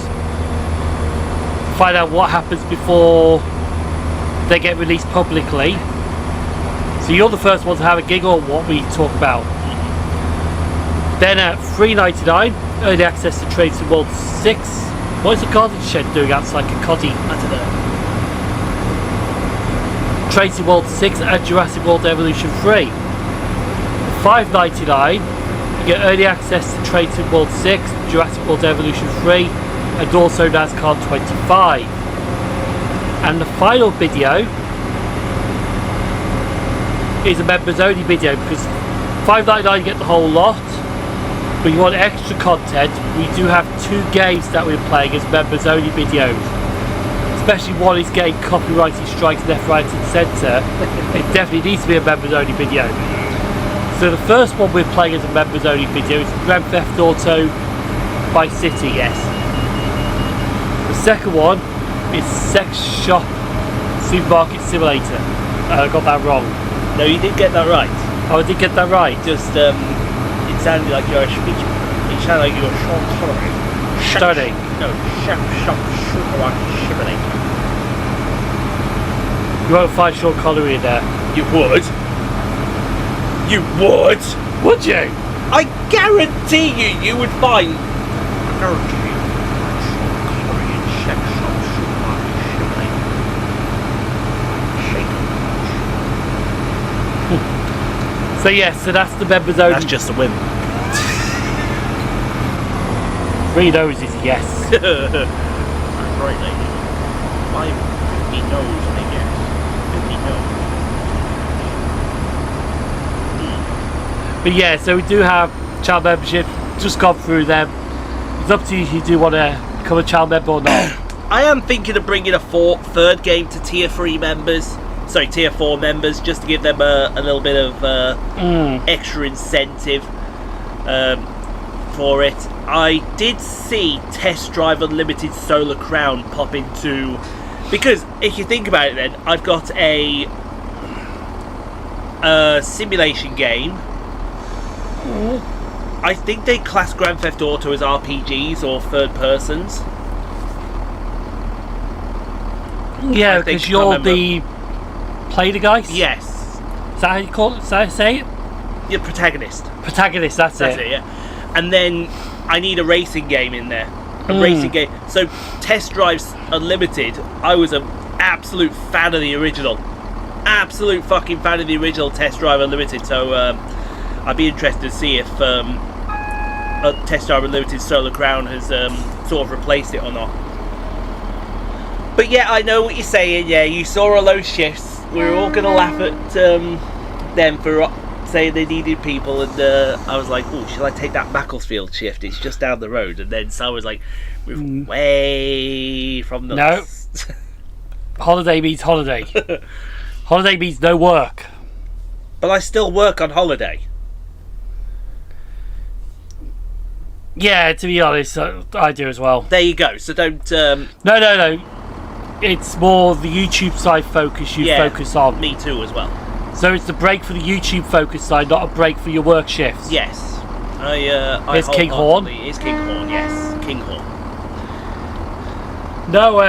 Find out what happens before they get released publicly. So you're the first one to have a giggle on what we talk about. Then at $3.99, early access to Trains World 6. What is the garden shed doing outside Kirkcaldy? I don't know. Trains World 6 and Jurassic World Evolution 3. $5.99, you get early access to Trains World 6, Jurassic World Evolution 3, and also NASCAR 25. And the final video is a members only video, because $5.99 you get the whole lot, but you want extra content. We do have 2 games that we're playing as members only videos. Especially one is getting copyrighted strikes left, right and centre. It definitely needs to be a members only video. So the first one we're playing as a members only video is Grand Theft Auto Vice City. Yes. The second one is Sex Shop Supermarket Simulator. I got that wrong. No, you did get that right. Oh, I did get that right. Just it sounded like you're a speech. It sounded like you were Studying. No, Chef Shop Supermarket Simulator. You won't find Sean Connery in there. You would. You would. Would you? I guarantee you would find. So yes, so that's the members only. That's just a win. 3 noses, yes. That's right, lady. 50 no's, I guess. 50 no's. But yeah, so we do have channel membership. Just gone through them. It's up to you if you do want to become a channel member or not. I am thinking of bringing a third game to tier 3 members. Sorry, tier 4 members, just to give them a little bit of extra incentive for it. I did see Test Drive Unlimited Solar Crown pop into... Because, if you think about it then, I've got a simulation game. I think they class Grand Theft Auto as RPGs or third persons. Yeah, because you're the player guy? Yes. Is that how you call it? Is that how you say it? You're protagonist. Protagonist, that's it. Yeah. And then I need a racing game in there. A racing game. So Test Drives Unlimited, I was an absolute fan of the original. Absolute fucking fan of the original Test Drive Unlimited. So I'd be interested to see if Test Drive Unlimited Solar Crown has sort of replaced it or not. But yeah, I know what you're saying. Yeah, you saw all those shifts. We were all going to laugh at them for saying they needed people, and I was like, oh, shall I take that Macclesfield shift? It's just down the road. And then so I was like, we're way from the... No. Holiday means holiday. Holiday means no work. But I still work on holiday. Yeah, to be honest, I do as well. There you go. So don't... No. It's more the YouTube side focus you focus on. Me too as well. So it's the break for the YouTube focus side, not a break for your work shifts. Yes. It's Kinghorn. It's Kinghorn, yes. Kinghorn. No,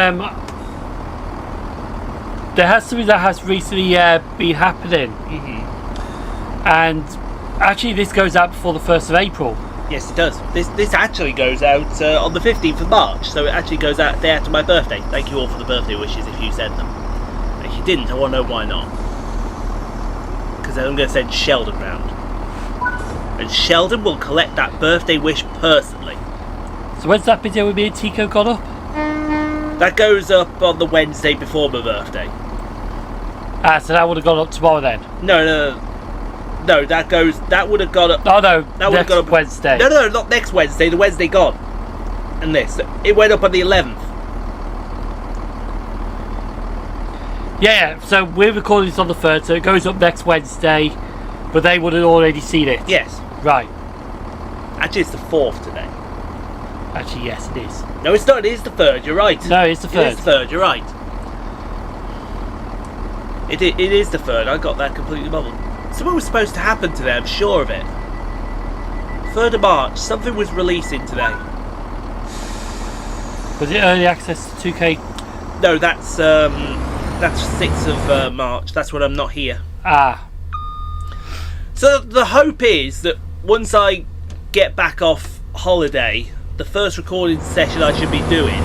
there has something that has recently been happening. And actually this goes out before the 1st of April. Yes, it does. This actually goes out on the 15th of March, so it actually goes out the day after my birthday. Thank you all for the birthday wishes if you sent them. If you didn't, I want to know why not. Because I'm going to send Sheldon round. And Sheldon will collect that birthday wish personally. So when's that video with me and Tico gone up? That goes up on the Wednesday before my birthday. So that would have gone up tomorrow then? No. No, that would have gone up. Oh no, That would have next gone up Wednesday. No, not next Wednesday. The Wednesday gone. And this, it went up on the 11th. Yeah, so we're recording this on the 3rd, so it goes up next Wednesday, but they would have already seen it. Yes. Right. Actually, it's the 4th today. Actually, yes, it is. No, it's not. It is the 3rd. You're right. No, it's the 3rd. It is the 3rd. You're right. It is the 3rd. I got that completely muddled. Something was supposed to happen today. I'm sure of it. 3rd of March. Something was releasing today. Was it early access to 2K? No, that's 6th of March. That's when I'm not here. Ah. So the hope is that once I get back off holiday, the first recording session I should be doing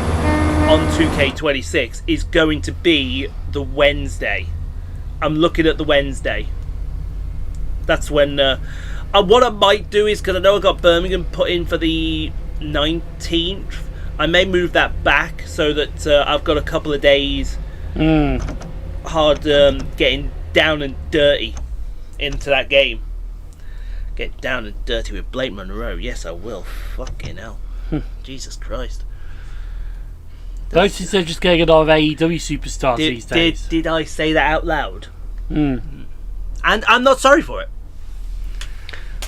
on 2K26 is going to be the Wednesday. I'm looking at the Wednesday. That's when what I might do is, because I know I got Birmingham put in for the 19th, I may move that back so that I've got a couple of days hard getting down and dirty into that game. Get down and dirty with Blake Monroe. Yes, I will. Fucking hell. Jesus Christ. Notice they're just getting another AEW superstar these days. Did I say that out loud? Mm. And I'm not sorry for it.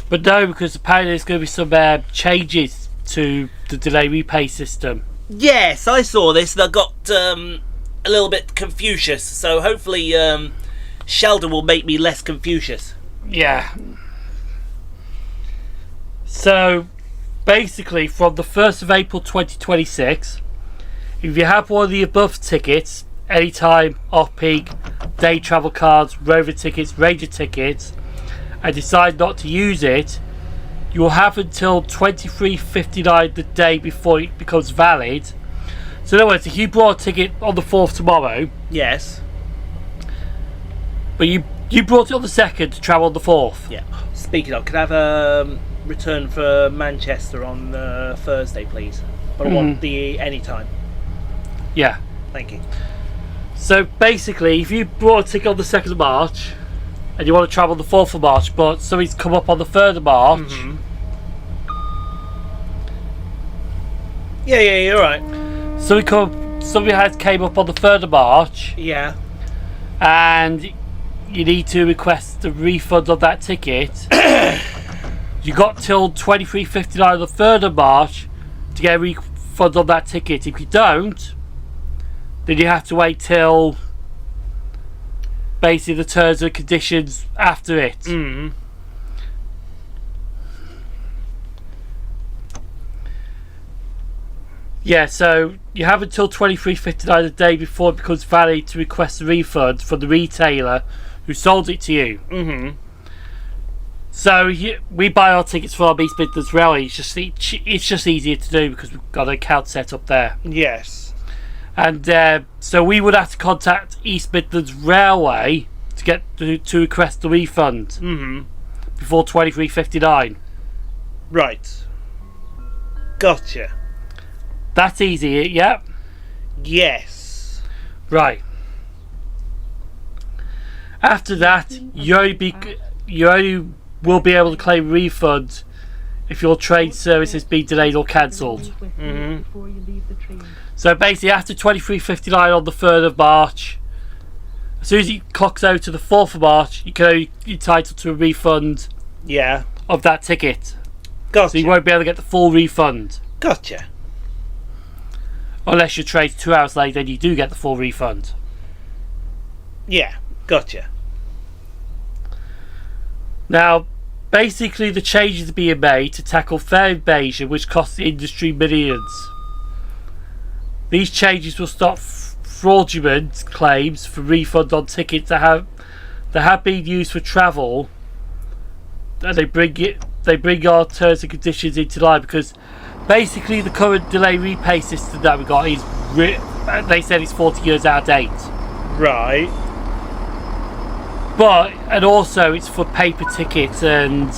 But no, because apparently there's going to be some changes to the delay repay system. Yes, I saw this and I got a little bit Confucius. So hopefully Sheldon will make me less Confucius. Yeah. So basically, from the 1st of April 2026, if you have one of the above tickets, anytime, off-peak, day travel cards, rover tickets, ranger tickets, and decide not to use it, you will have until 23:59 the day before it becomes valid. So in other words, if you brought a ticket on the 4th tomorrow, Yes. but you brought it on the 2nd to travel on the 4th. Yeah. Speaking of, could I have a return for Manchester on Thursday, please? But I want the anytime. Yeah. Thank you. So basically, if you brought a ticket on the 2nd of March and you want to travel on the 4th of March, but something's come up on the 3rd of March, Yeah, you're right. something has came up on the 3rd of March, Yeah. and you need to request a refund of that ticket. You got till 23:59 on the 3rd of March to get a refund on that ticket. If you don't, then you have to wait till basically the terms and conditions after it. Yeah, so you have until 23:59 the day before it becomes valid to request a refund from the retailer who sold it to you. So we buy our tickets from East Midlands Railway. It's just easier to do because we've got an account set up there. Yes. And so we would have to contact East Midlands Railway to get to request the refund before 23:59. Right. Gotcha. That's easy, yeah? Yes. Right. After that, you only will be able to claim a refund if your train service has been delayed or cancelled. So basically, after 23:59 on the 3rd of March, as soon as it clocks out to the 4th of March, you can only be entitled to a refund of that ticket. Gotcha. So you won't be able to get the full refund. Gotcha. Unless your train's 2 hours late, then you do get the full refund. Yeah. Gotcha. Now, basically the changes are being made to tackle fare invasion, which costs the industry millions. These changes will stop fraudulent claims for refund on tickets that have been used for travel, and they bring our terms and conditions into line, because basically the current delay repay system that we got is they said it's 40 years out of date. Right. But, and also it's for paper tickets and,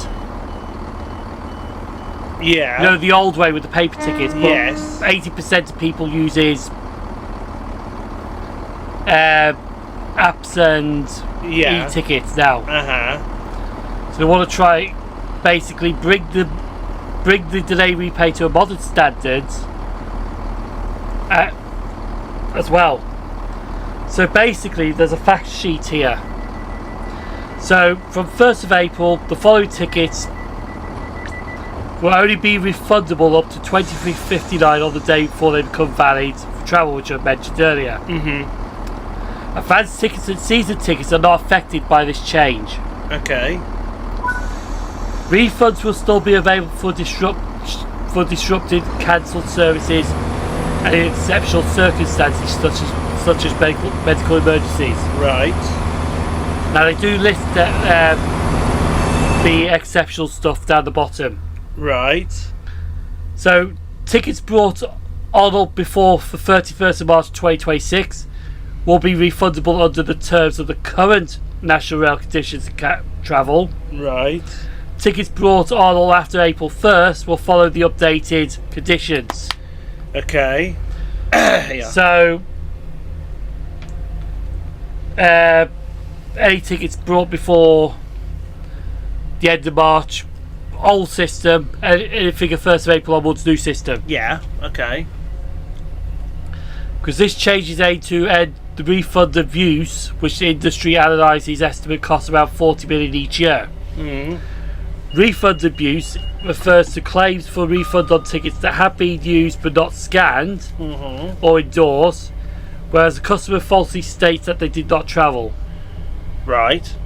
Yeah. you know, the old way with the paper tickets. But Yes. 80% of people uses apps and e-tickets now. Uh-huh. So they want to try basically bring the delay repay to a modern standards as well. So basically there's a fact sheet here. So from 1st of April the following tickets will only be refundable up to $23.59 on the day before they become valid for travel, which I mentioned earlier. Advance tickets and season tickets are not affected by this change. Okay. Refunds will still be available for disrupted, cancelled services and in exceptional circumstances such as medical emergencies. Right. Now they do list the exceptional stuff down the bottom. Right. So tickets brought on or before the 31st of March 2026 will be refundable under the terms of the current National Rail conditions of travel. Right. Tickets brought on or after April 1st will follow the updated conditions. Okay. Yeah. So any tickets brought before the end of March, old system, anything of 1st of April onwards, new system. Yeah. Okay. Because this changes aim to end the refund of use, which the industry analyses estimate costs around 40 million each year. Refund abuse refers to claims for refund on tickets that have been used but not scanned or endorsed, whereas the customer falsely states that they did not travel. Right.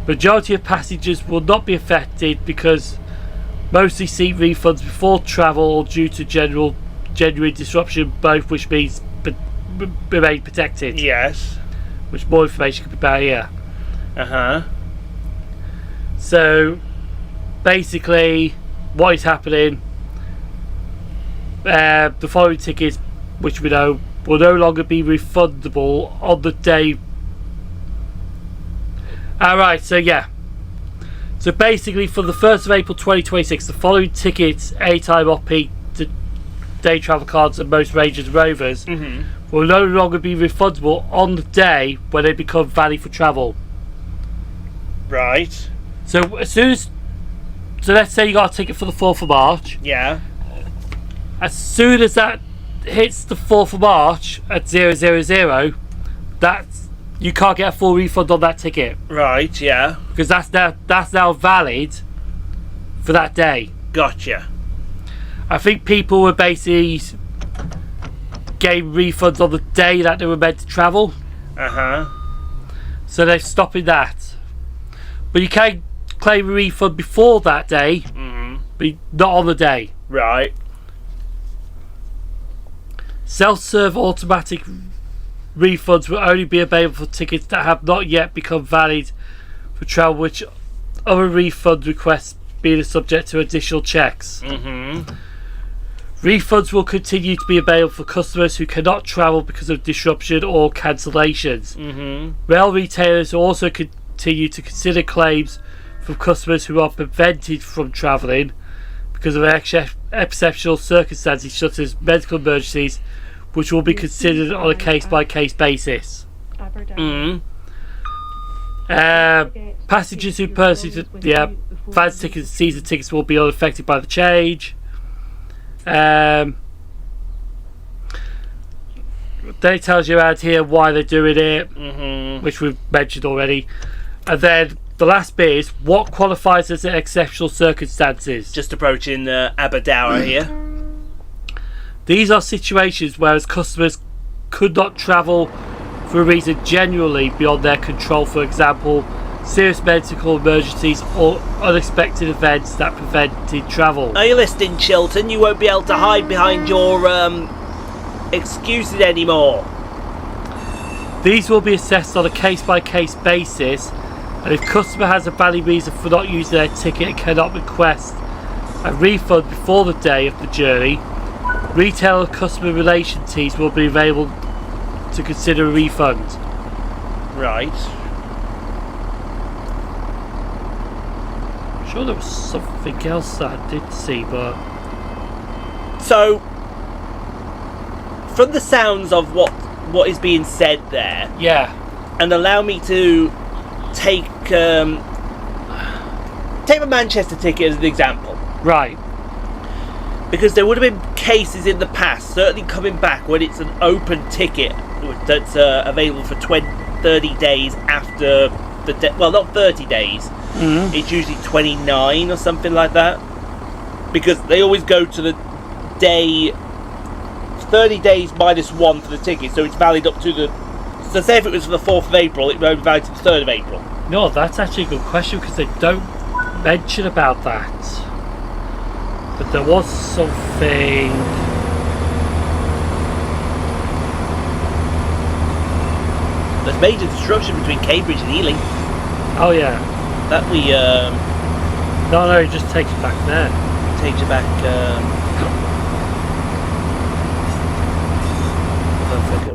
Majority of passengers will not be affected because mostly seek refunds before travel or due to genuine disruption, both which means remain protected. Yes. Which more information could be about here. So basically what is happening, the following tickets, which we know will no longer be refundable on the day. Alright, so yeah. So basically for the 1st of April 2026 the following tickets, anytime off-peak day travel cards and most Rangers and Rovers will no longer be refundable on the day when they become valid for travel. Right. So as soon as, so let's say you got a ticket for the 4th of March. Yeah. As soon as that hits the 4th of March at 000, that's, you can't get a full refund on that ticket. Right. Yeah. Because that's now valid for that day. Gotcha. I think people were basically getting refunds on the day that they were meant to travel. So they're stopping that. But you can claim a refund before that day, but not on the day. Right. Self-serve automatic refunds will only be available for tickets that have not yet become valid for travel, which other refund requests being subject to additional checks. Refunds will continue to be available for customers who cannot travel because of disruption or cancellations. Rail retailers will also continue to consider claims from customers who are prevented from travelling because of exceptional circumstances such as medical emergencies, which will be considered on a case-by-case basis. Passengers who purchase advance tickets and season tickets will be unaffected by the change. Then it tells you around here why they're doing it, which we've mentioned already. And then the last bit is what qualifies as exceptional circumstances. Just approaching Aberdour here. These are situations where customers could not travel for a reason genuinely beyond their control. For example, serious medical emergencies or unexpected events that prevented travel. Are you listening, Chilton? You won't be able to hide behind your excuses anymore. These will be assessed on a case-by-case basis, and if customer has a valid reason for not using their ticket and cannot request a refund before the day of the journey, retail and customer relation teams will be available to consider a refund. Right. I'm sure there was something else that I did see, but... So, from the sounds of what is being said there, yeah, and allow me to take take my Manchester ticket as an example. Right. Because there would have been cases in the past, certainly coming back, when it's an open ticket that's available for 30 days after the well, not 30 days. Mm-hmm. It's usually 29 or something like that. Because they always go to the day 30 days minus 1 for the ticket, so it's valid up to the. So say if it was for the 4th of April, it would be valid to the 3rd of April. No, that's actually a good question because they don't mention about that. But there was something. There's major disruption between Cambridge and Ealing. Oh yeah. That we No, it just takes you back there. takes you back.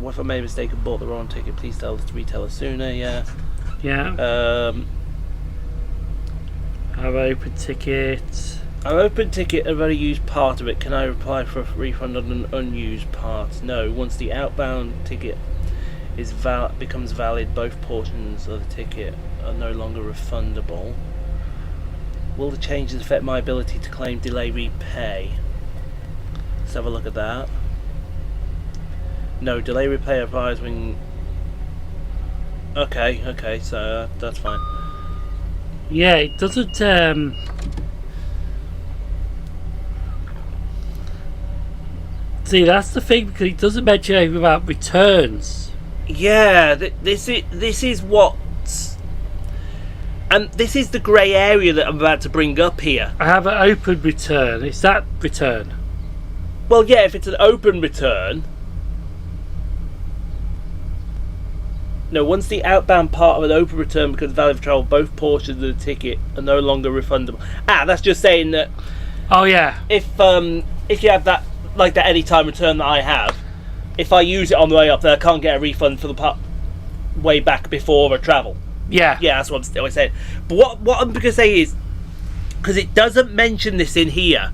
What if I made a mistake and bought the wrong ticket? Please tell the retailer sooner. Yeah. Yeah. I've open ticket. I've open ticket. I've only used part of it. Can I apply for a refund on an unused part? No. Once the outbound ticket is becomes valid, both portions of the ticket are no longer refundable. Will the changes affect my ability to claim delay repay? Let's have a look at that. No, delay repay applies when. Okay, so that's fine. Yeah, it doesn't. See, that's the thing because it doesn't mention anything about returns. Yeah, this is what, and this is the grey area that I'm about to bring up here. I have an open return. Is that return? Well, yeah, if it's an open return. No, once the outbound part of an open return becomes valid for travel, both portions of the ticket are no longer refundable. That's just saying that. Oh yeah. If you have that like that anytime return that I have, if I use it on the way up, then I can't get a refund for the part way back before I travel. Yeah. Yeah, that's what I'm saying. But what I'm going to say is, because it doesn't mention this in here.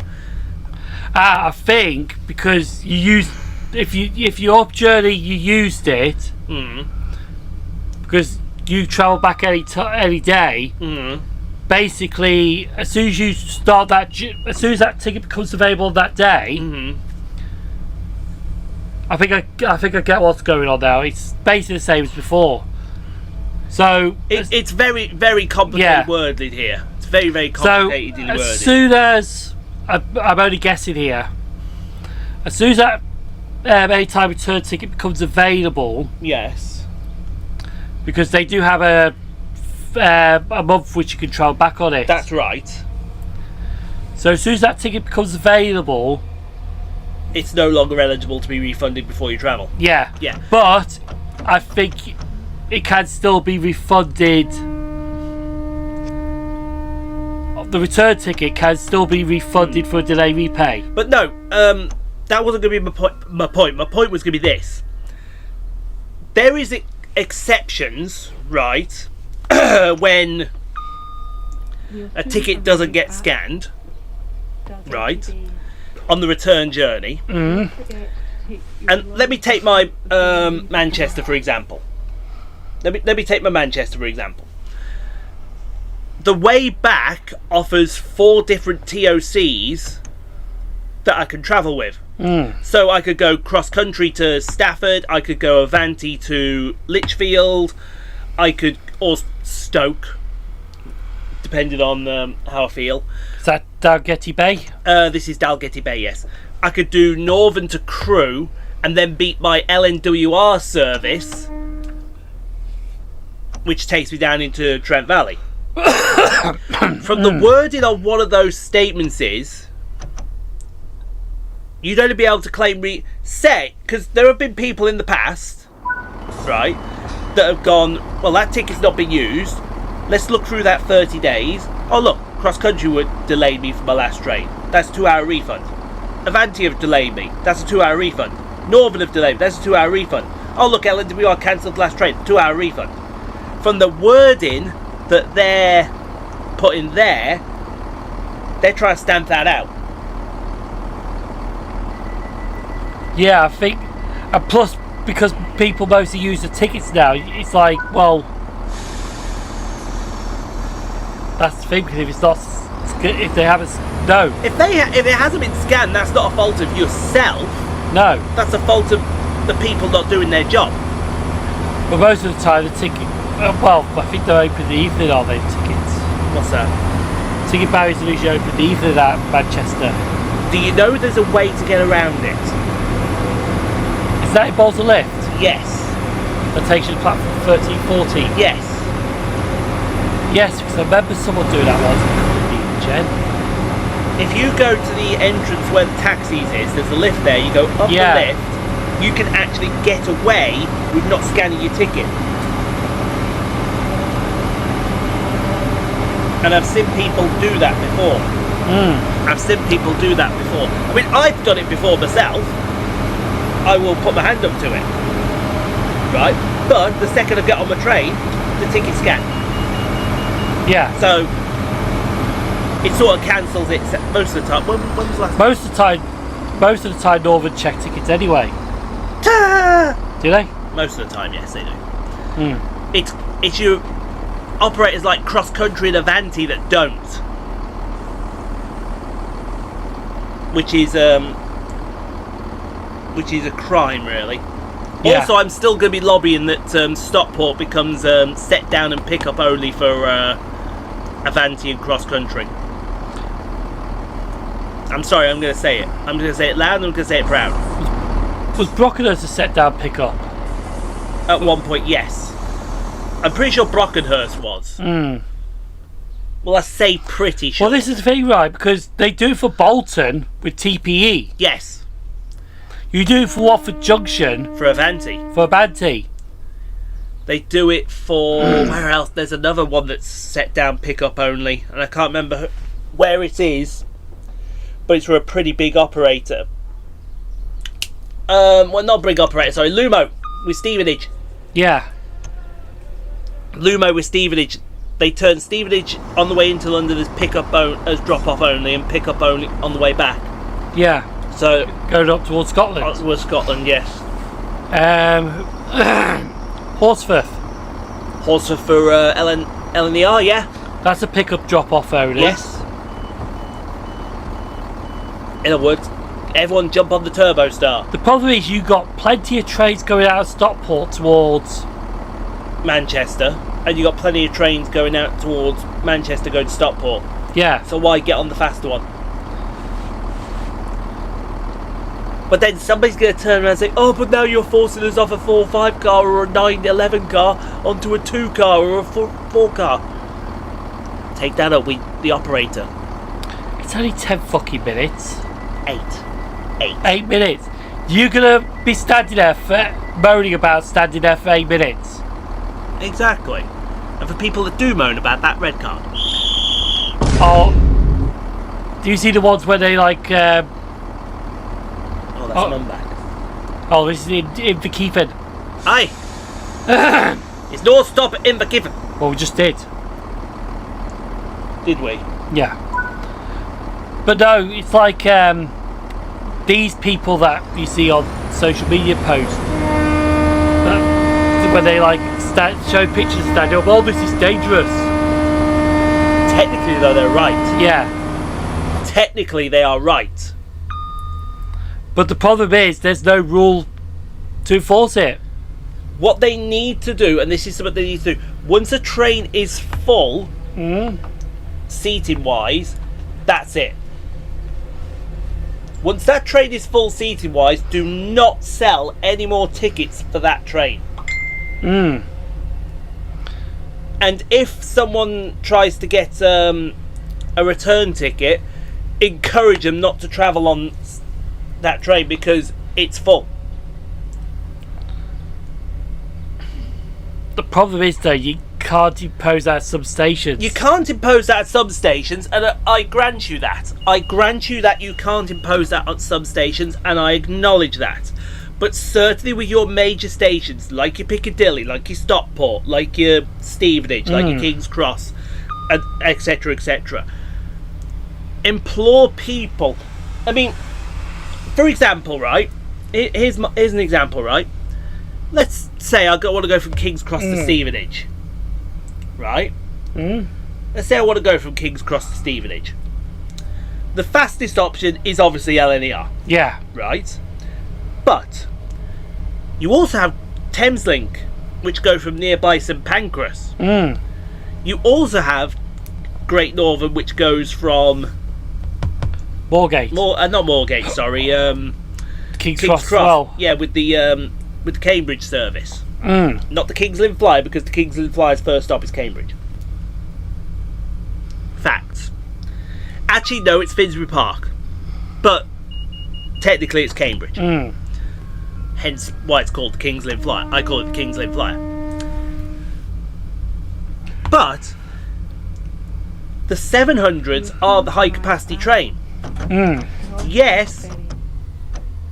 I think because you used if your journey you used it. Because you travel back any day. Basically, as soon as you start as soon as that ticket becomes available that day, I think I get what's going on now. It's basically the same as before. So it's very, very complicated worded here. It's very, very complicated worded. As soon as I'm only guessing here, as soon as that anytime return ticket becomes available, yes. Because they do have a month which you can travel back on it. That's right. So as soon as that ticket becomes available, it's no longer eligible to be refunded before you travel. Yeah. Yeah. But I think it can still be refunded. The return ticket can still be refunded for a delay repay. But no, that wasn't going to be my point. My point was going to be this. There is exceptions, right, when a ticket doesn't get scanned, right, on the return journey. And let me take my Manchester for example. Let me take my Manchester for example. The way back offers 4 different TOCs that I can travel with. So I could go cross country to Stafford, I could go Avanti to Lichfield, or Stoke, depending on how I feel. Is that Dalgety Bay? This is Dalgety Bay, yes. I could do Northern to Crewe and then beat my LNWR service, which takes me down into Trent Valley. From the wording on one of those statements is, you'd only be able to claim because there have been people in the past, right, that have gone, well, that ticket's not been used, let's look through that 30 days. Oh look, cross country would delay me for my last train, that's a 2-hour refund. Avanti have delayed me, that's a 2-hour refund. Northern have delayed me, that's a 2-hour refund. Oh look, LNWR cancelled the last train, 2-hour refund. From the wording that they're putting there, they're trying to stamp that out. Yeah, I think, and plus because people mostly use the tickets now, it's like, well, That's the thing, because if it's not, if they haven't, no, If it hasn't been scanned, that's not a fault of yourself. no. That's a fault of the people not doing their job. But most of the time, the ticket, well, I think they're open in the evening, are they, tickets? What's that? Ticket barriers are usually open in the evening at Manchester. Do you know there's a way to get around it? Is that involves a lift? Yes. That takes you to platform 13, 14? Yes. Yes, because I remember someone doing that once. Jen. If you go to the entrance where the taxis is, there's a lift there. You go up Yeah. the lift. You can actually get away with not scanning your ticket. And I've seen people do that before. I've seen people do that before. I mean, I've done it before myself. I will put my hand up to it. Right? But the second I get on my train, the ticket's scanned. Yeah. So it sort of cancels it most of the time. When was the last Most of the time, Northern check tickets anyway. Do they? Most of the time, yes, they do. It's your operators like Cross Country and Avanti that don't, which is a crime, really. Yeah. Also, I'm still going to be lobbying that Stockport becomes set down and pick up only for Avanti and Cross Country. I'm sorry, I'm going to say it. I'm going to say it loud and I'm going to say it proud. Was Brockenhurst a set down pickup? At one point, yes. I'm pretty sure Brockenhurst was. Well, I say pretty sure. Well, this is the thing, right? Because they do for Bolton with TPE. Yes, You do for Watford Junction for Avanti. for Banty. They do it for... where else? There's another one that's set down pick-up only. And I can't remember where it is. But it's for a pretty big operator. Well, not big operator, sorry. Lumo with Stevenage. Yeah. Lumo with Stevenage. They turn Stevenage on the way into London as as drop-off only and pick-up only on the way back. Yeah. So... Going up towards Scotland. was Scotland, yes. Horsforth. Horsforth for LNER, yeah. That's a pickup drop off only. Yes. In other words, everyone jump on the Turbo Star. The problem is you got plenty of trains going out of Stockport towards Manchester, and you got plenty of trains going out towards Manchester going to Stockport. Yeah. So why get on the faster one? But then somebody's going to turn around and say, oh, but now you're forcing us off a 4-5 car or a 9-11 car onto a 2 car or a 4 car. Take that up with the operator. It's only 10 fucking minutes. 8. 8 minutes. You're gonna be standing there moaning about standing there for 8 minutes. Exactly. And for people that do moan about that red card. Oh, do you see the ones where they like? Oh, that's Mum back. Oh, this is in Inverkeithing. Aye. It's no stop at Inverkeithing. Well, we just did. Did we? Yeah. But no, it's like these people that you see on social media posts when they like show pictures standing up. Oh, this is dangerous. Technically, though, they're right. Yeah. Technically, they are right. But the problem is, there's no rule to enforce it. What they need to do, and this is something they need to do, once a train is full, seating wise, that's it. Once that train is full seating wise, do not sell any more tickets for that train. And if someone tries to get a return ticket, encourage them not to travel on that train because it's full. The problem is though, you can't impose that at some stations. You can't impose that at some stations, and I grant you that. I grant you that you can't impose that at some stations, and I acknowledge that. But certainly with your major stations, like your Piccadilly, like your Stockport, like your Stevenage, like your King's Cross, etc., etc., implore people. I mean, for example, right? Here's an example, right? Let's say I want to go from King's Cross to Stevenage, right? let's say I want to go from King's Cross to Stevenage. The fastest option is obviously LNER, Yeah. right? But you also have Thameslink, which go from nearby St Pancras. You also have Great Northern, which goes from Moorgate. not Moorgate, sorry. King's Cross as well. Yeah, with the Cambridge service. Not the King's Lynn Fly, because the King's Lynn Fly's first stop is Cambridge. Facts. Actually, no, it's Finsbury Park, but technically it's Cambridge. Hence why it's called the King's Lynn Flyer. I call it the King's Lynn Flyer. But the 700s are the high capacity train. Yes,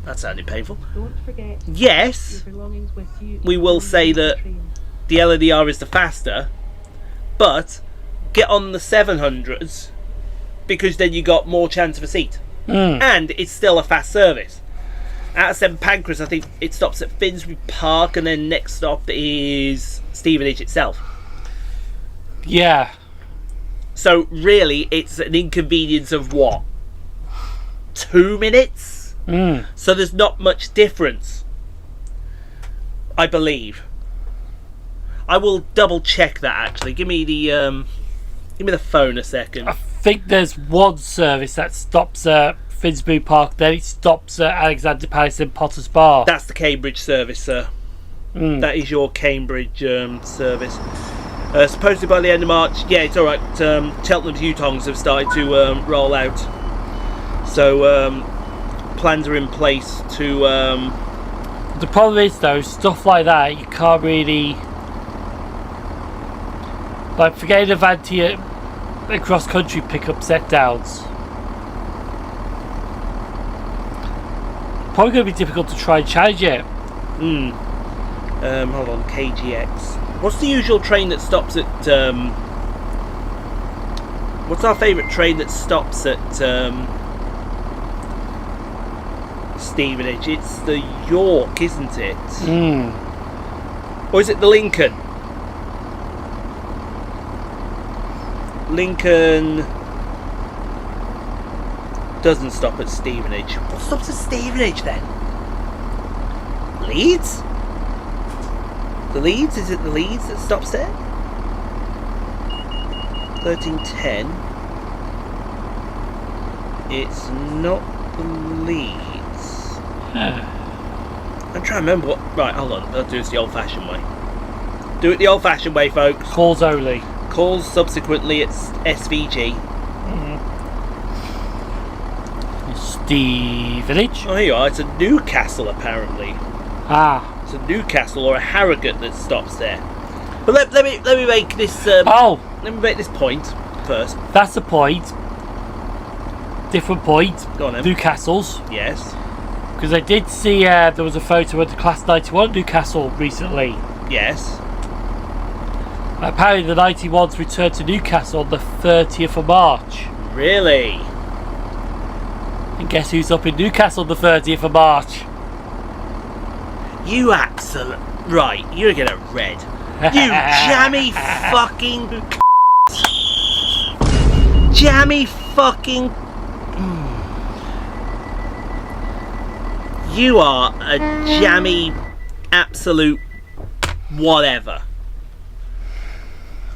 that sounded painful. Yes, we will say that the LNER is the faster, but get on the 700s because then you got more chance of a seat. And it's still a fast service. Out of St Pancras, I think it stops at Finsbury Park, and then next stop is Stevenage itself. Yeah. So really, it's an inconvenience of what? 2 minutes? So there's not much difference, I believe. I will double check that actually. Give me the phone a second. I think there's one service that stops at Finsbury Park, then it stops at Alexander Palace and Potter's Bar. That's the Cambridge service, sir. That is your Cambridge service. Supposedly by the end of March, yeah, it's alright. Cheltenham's U-Tongs have started to roll out. So plans are in place to... The problem is though, stuff like that, you can't really... Like, forgetting Avanti across country pickup set downs. Probably going to be difficult to try and challenge it. Hold on, KGX. What's the usual train that stops at... what's our favourite train that stops at Stevenage? It's the York, isn't it? Or is it the Lincoln? Lincoln doesn't stop at Stevenage. What stops at Stevenage then? Leeds? The Leeds? Is it the Leeds that stops there? 1310. It's not the Leeds. I'm trying to remember what... Right, hold on. I'll do this the old-fashioned way. Do it the old-fashioned way, folks. Calls only. Calls subsequently it's SVG. Stevenage. Oh, here you are. It's a Newcastle, apparently. It's a Newcastle or a Harrogate that stops there. But let me make this. Let me make this point first. That's the point. Different point. Go on then. Newcastle's. Yes. Because I did see there was a photo of the Class 91 Newcastle recently. Yes. Apparently the 91s returned to Newcastle on the 30th of March. Really? And guess who's up in Newcastle on the 30th of March? You absolute... Right, you're gonna red. You jammy fucking... Jammy fucking... You are a jammy absolute whatever.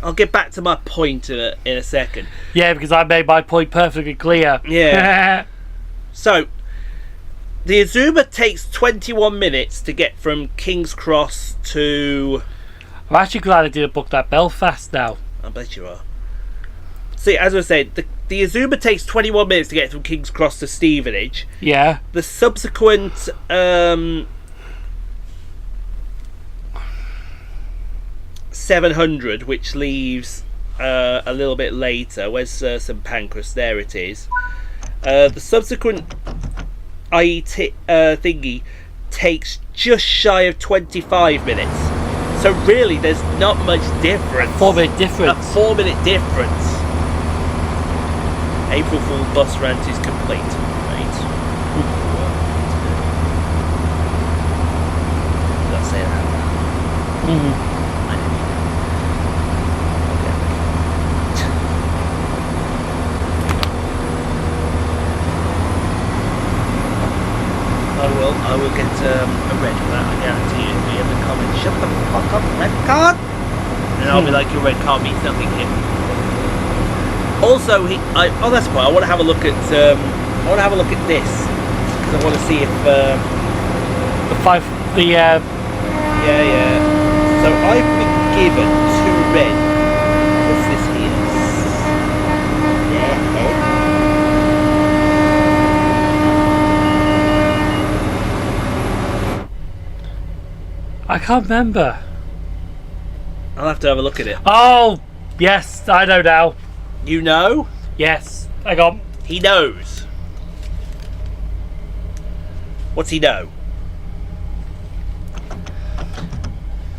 I'll get back to my point in a second. Yeah, because I made my point perfectly clear. Yeah. So, the Azuma takes 21 minutes to get from King's Cross to... I'm actually glad I didn't book that Belfast now. I bet you are. See, as I said, the Azuma takes 21 minutes to get from King's Cross to Stevenage. Yeah. The subsequent... 700, which leaves a little bit later. Where's St Pancras? There it is. The subsequent IET thingy takes just shy of 25 minutes. So really, there's not much difference. 4-minute difference. A 4-minute difference. April Fool bus rant is complete. Right. Did I say that? I didn't. a red for that, I guarantee you. It'll be in the comments. Shut the fuck up, red card! And I'll be like, your red card means nothing here. Also, oh, that's fine. I want to have a look at this because I want to see if yeah. So I've been given 2 red. What's this here? I can't remember. I'll have to have a look at it. Oh, yes, I know now. You know? Yes, hang on. He knows. What's he know?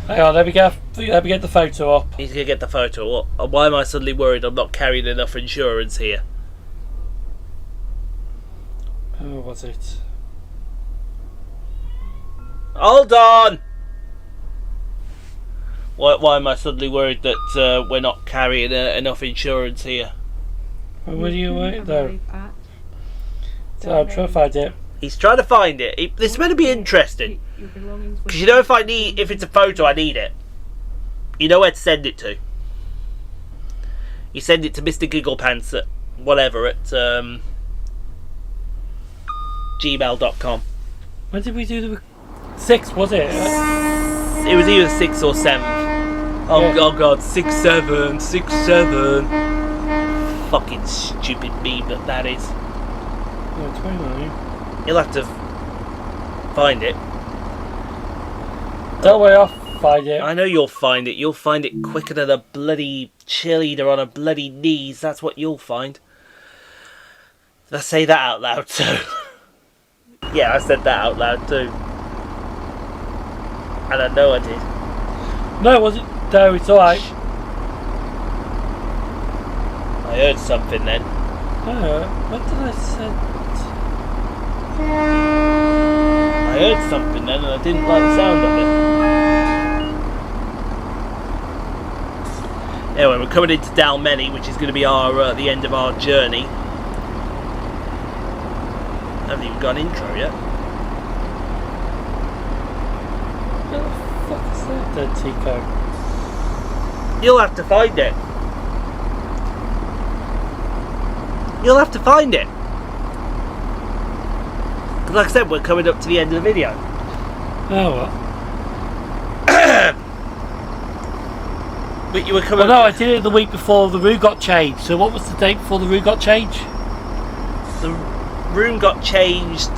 Hang on, let me get the photo up. He's gonna get the photo. Why am I suddenly worried I'm not carrying enough insurance here? Oh, was it? Hold on! Why am I suddenly worried that we're not carrying enough insurance here? Where do you wait though? So I'm trying to find it. He's trying to find it. This is going to be interesting. Because you know, if it's a photo, I need it. You know where to send it to. You send it to Mr. Gigglepants at whatever at gmail.com. When did we do the 6? Was it? It was either 6 or 7. Oh, yeah. Oh god, 6, 7, 6, 7. Fucking stupid meme that is. Oh, 29. You'll have to find it. Don't worry, I'll find it. I know you'll find it. You'll find it quicker than a bloody cheerleader on a bloody knees. That's what you'll find. Did I say that out loud too? Yeah, I said that out loud too. And I know I did. No, was it? No, it's alright. I heard something then. Oh, what did I say? I heard something then and I didn't like the sound of it. Anyway, we're coming into Dalmeny, which is going to be our the end of our journey. I haven't even got an intro yet. What the fuck is that then, Tico? You'll have to find it. You'll have to find it. Because like I said, we're coming up to the end of the video. Oh, well. But you were coming. Well, no, I did it the week before the route got changed. So what was the date before the route got changed? The room got changed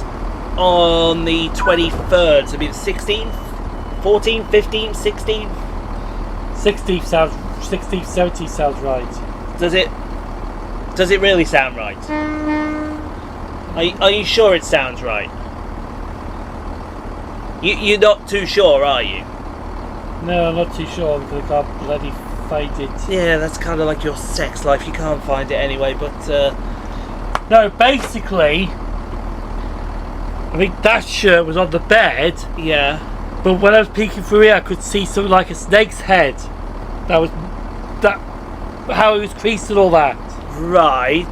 on the 23rd, so it'd be the 16th, 14th, 15th, 16th. 16th sounds, 16th, 17th sounds right. Does it really sound right? Are you sure it sounds right? You're not too sure, are you? No, I'm not too sure because I can't bloody find it. Yeah, that's kind of like your sex life. You can't find it anyway, but... No, basically, I think that shirt was on the bed. Yeah. But when I was peeking through here, I could see something like a snake's head. How it was creased and all that. Right.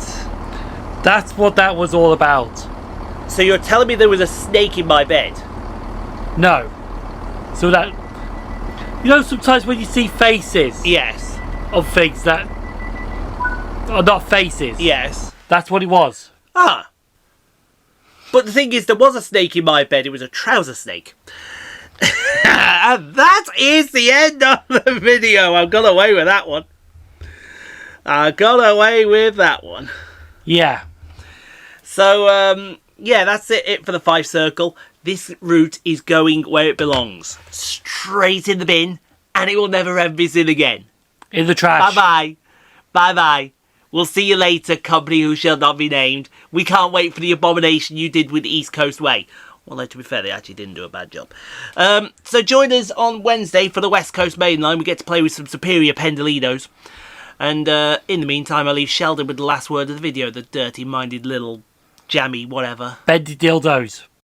That's what that was all about. So you're telling me there was a snake in my bed? No. So that... You know, sometimes when you see faces... Yes. Of things that... are not faces. Yes. That's what it was. Ah. But the thing is, there was a snake in my bed. It was a trouser snake. And that is the end of the video. I got away with that one. Yeah. So, yeah, that's it for the Fife Circle. This route is going where it belongs. Straight in the bin. And it will never ever be seen again. In the trash. Bye-bye. Bye-bye. We'll see you later, company who shall not be named. We can't wait for the abomination you did with the East Coast Way. Although, to be fair, they actually didn't do a bad job. So join us on Wednesday for the West Coast Main Line. We get to play with some superior Pendolinos. And in the meantime, I'll leave Sheldon with the last word of the video. The dirty-minded little jammy whatever. Bendy dildos.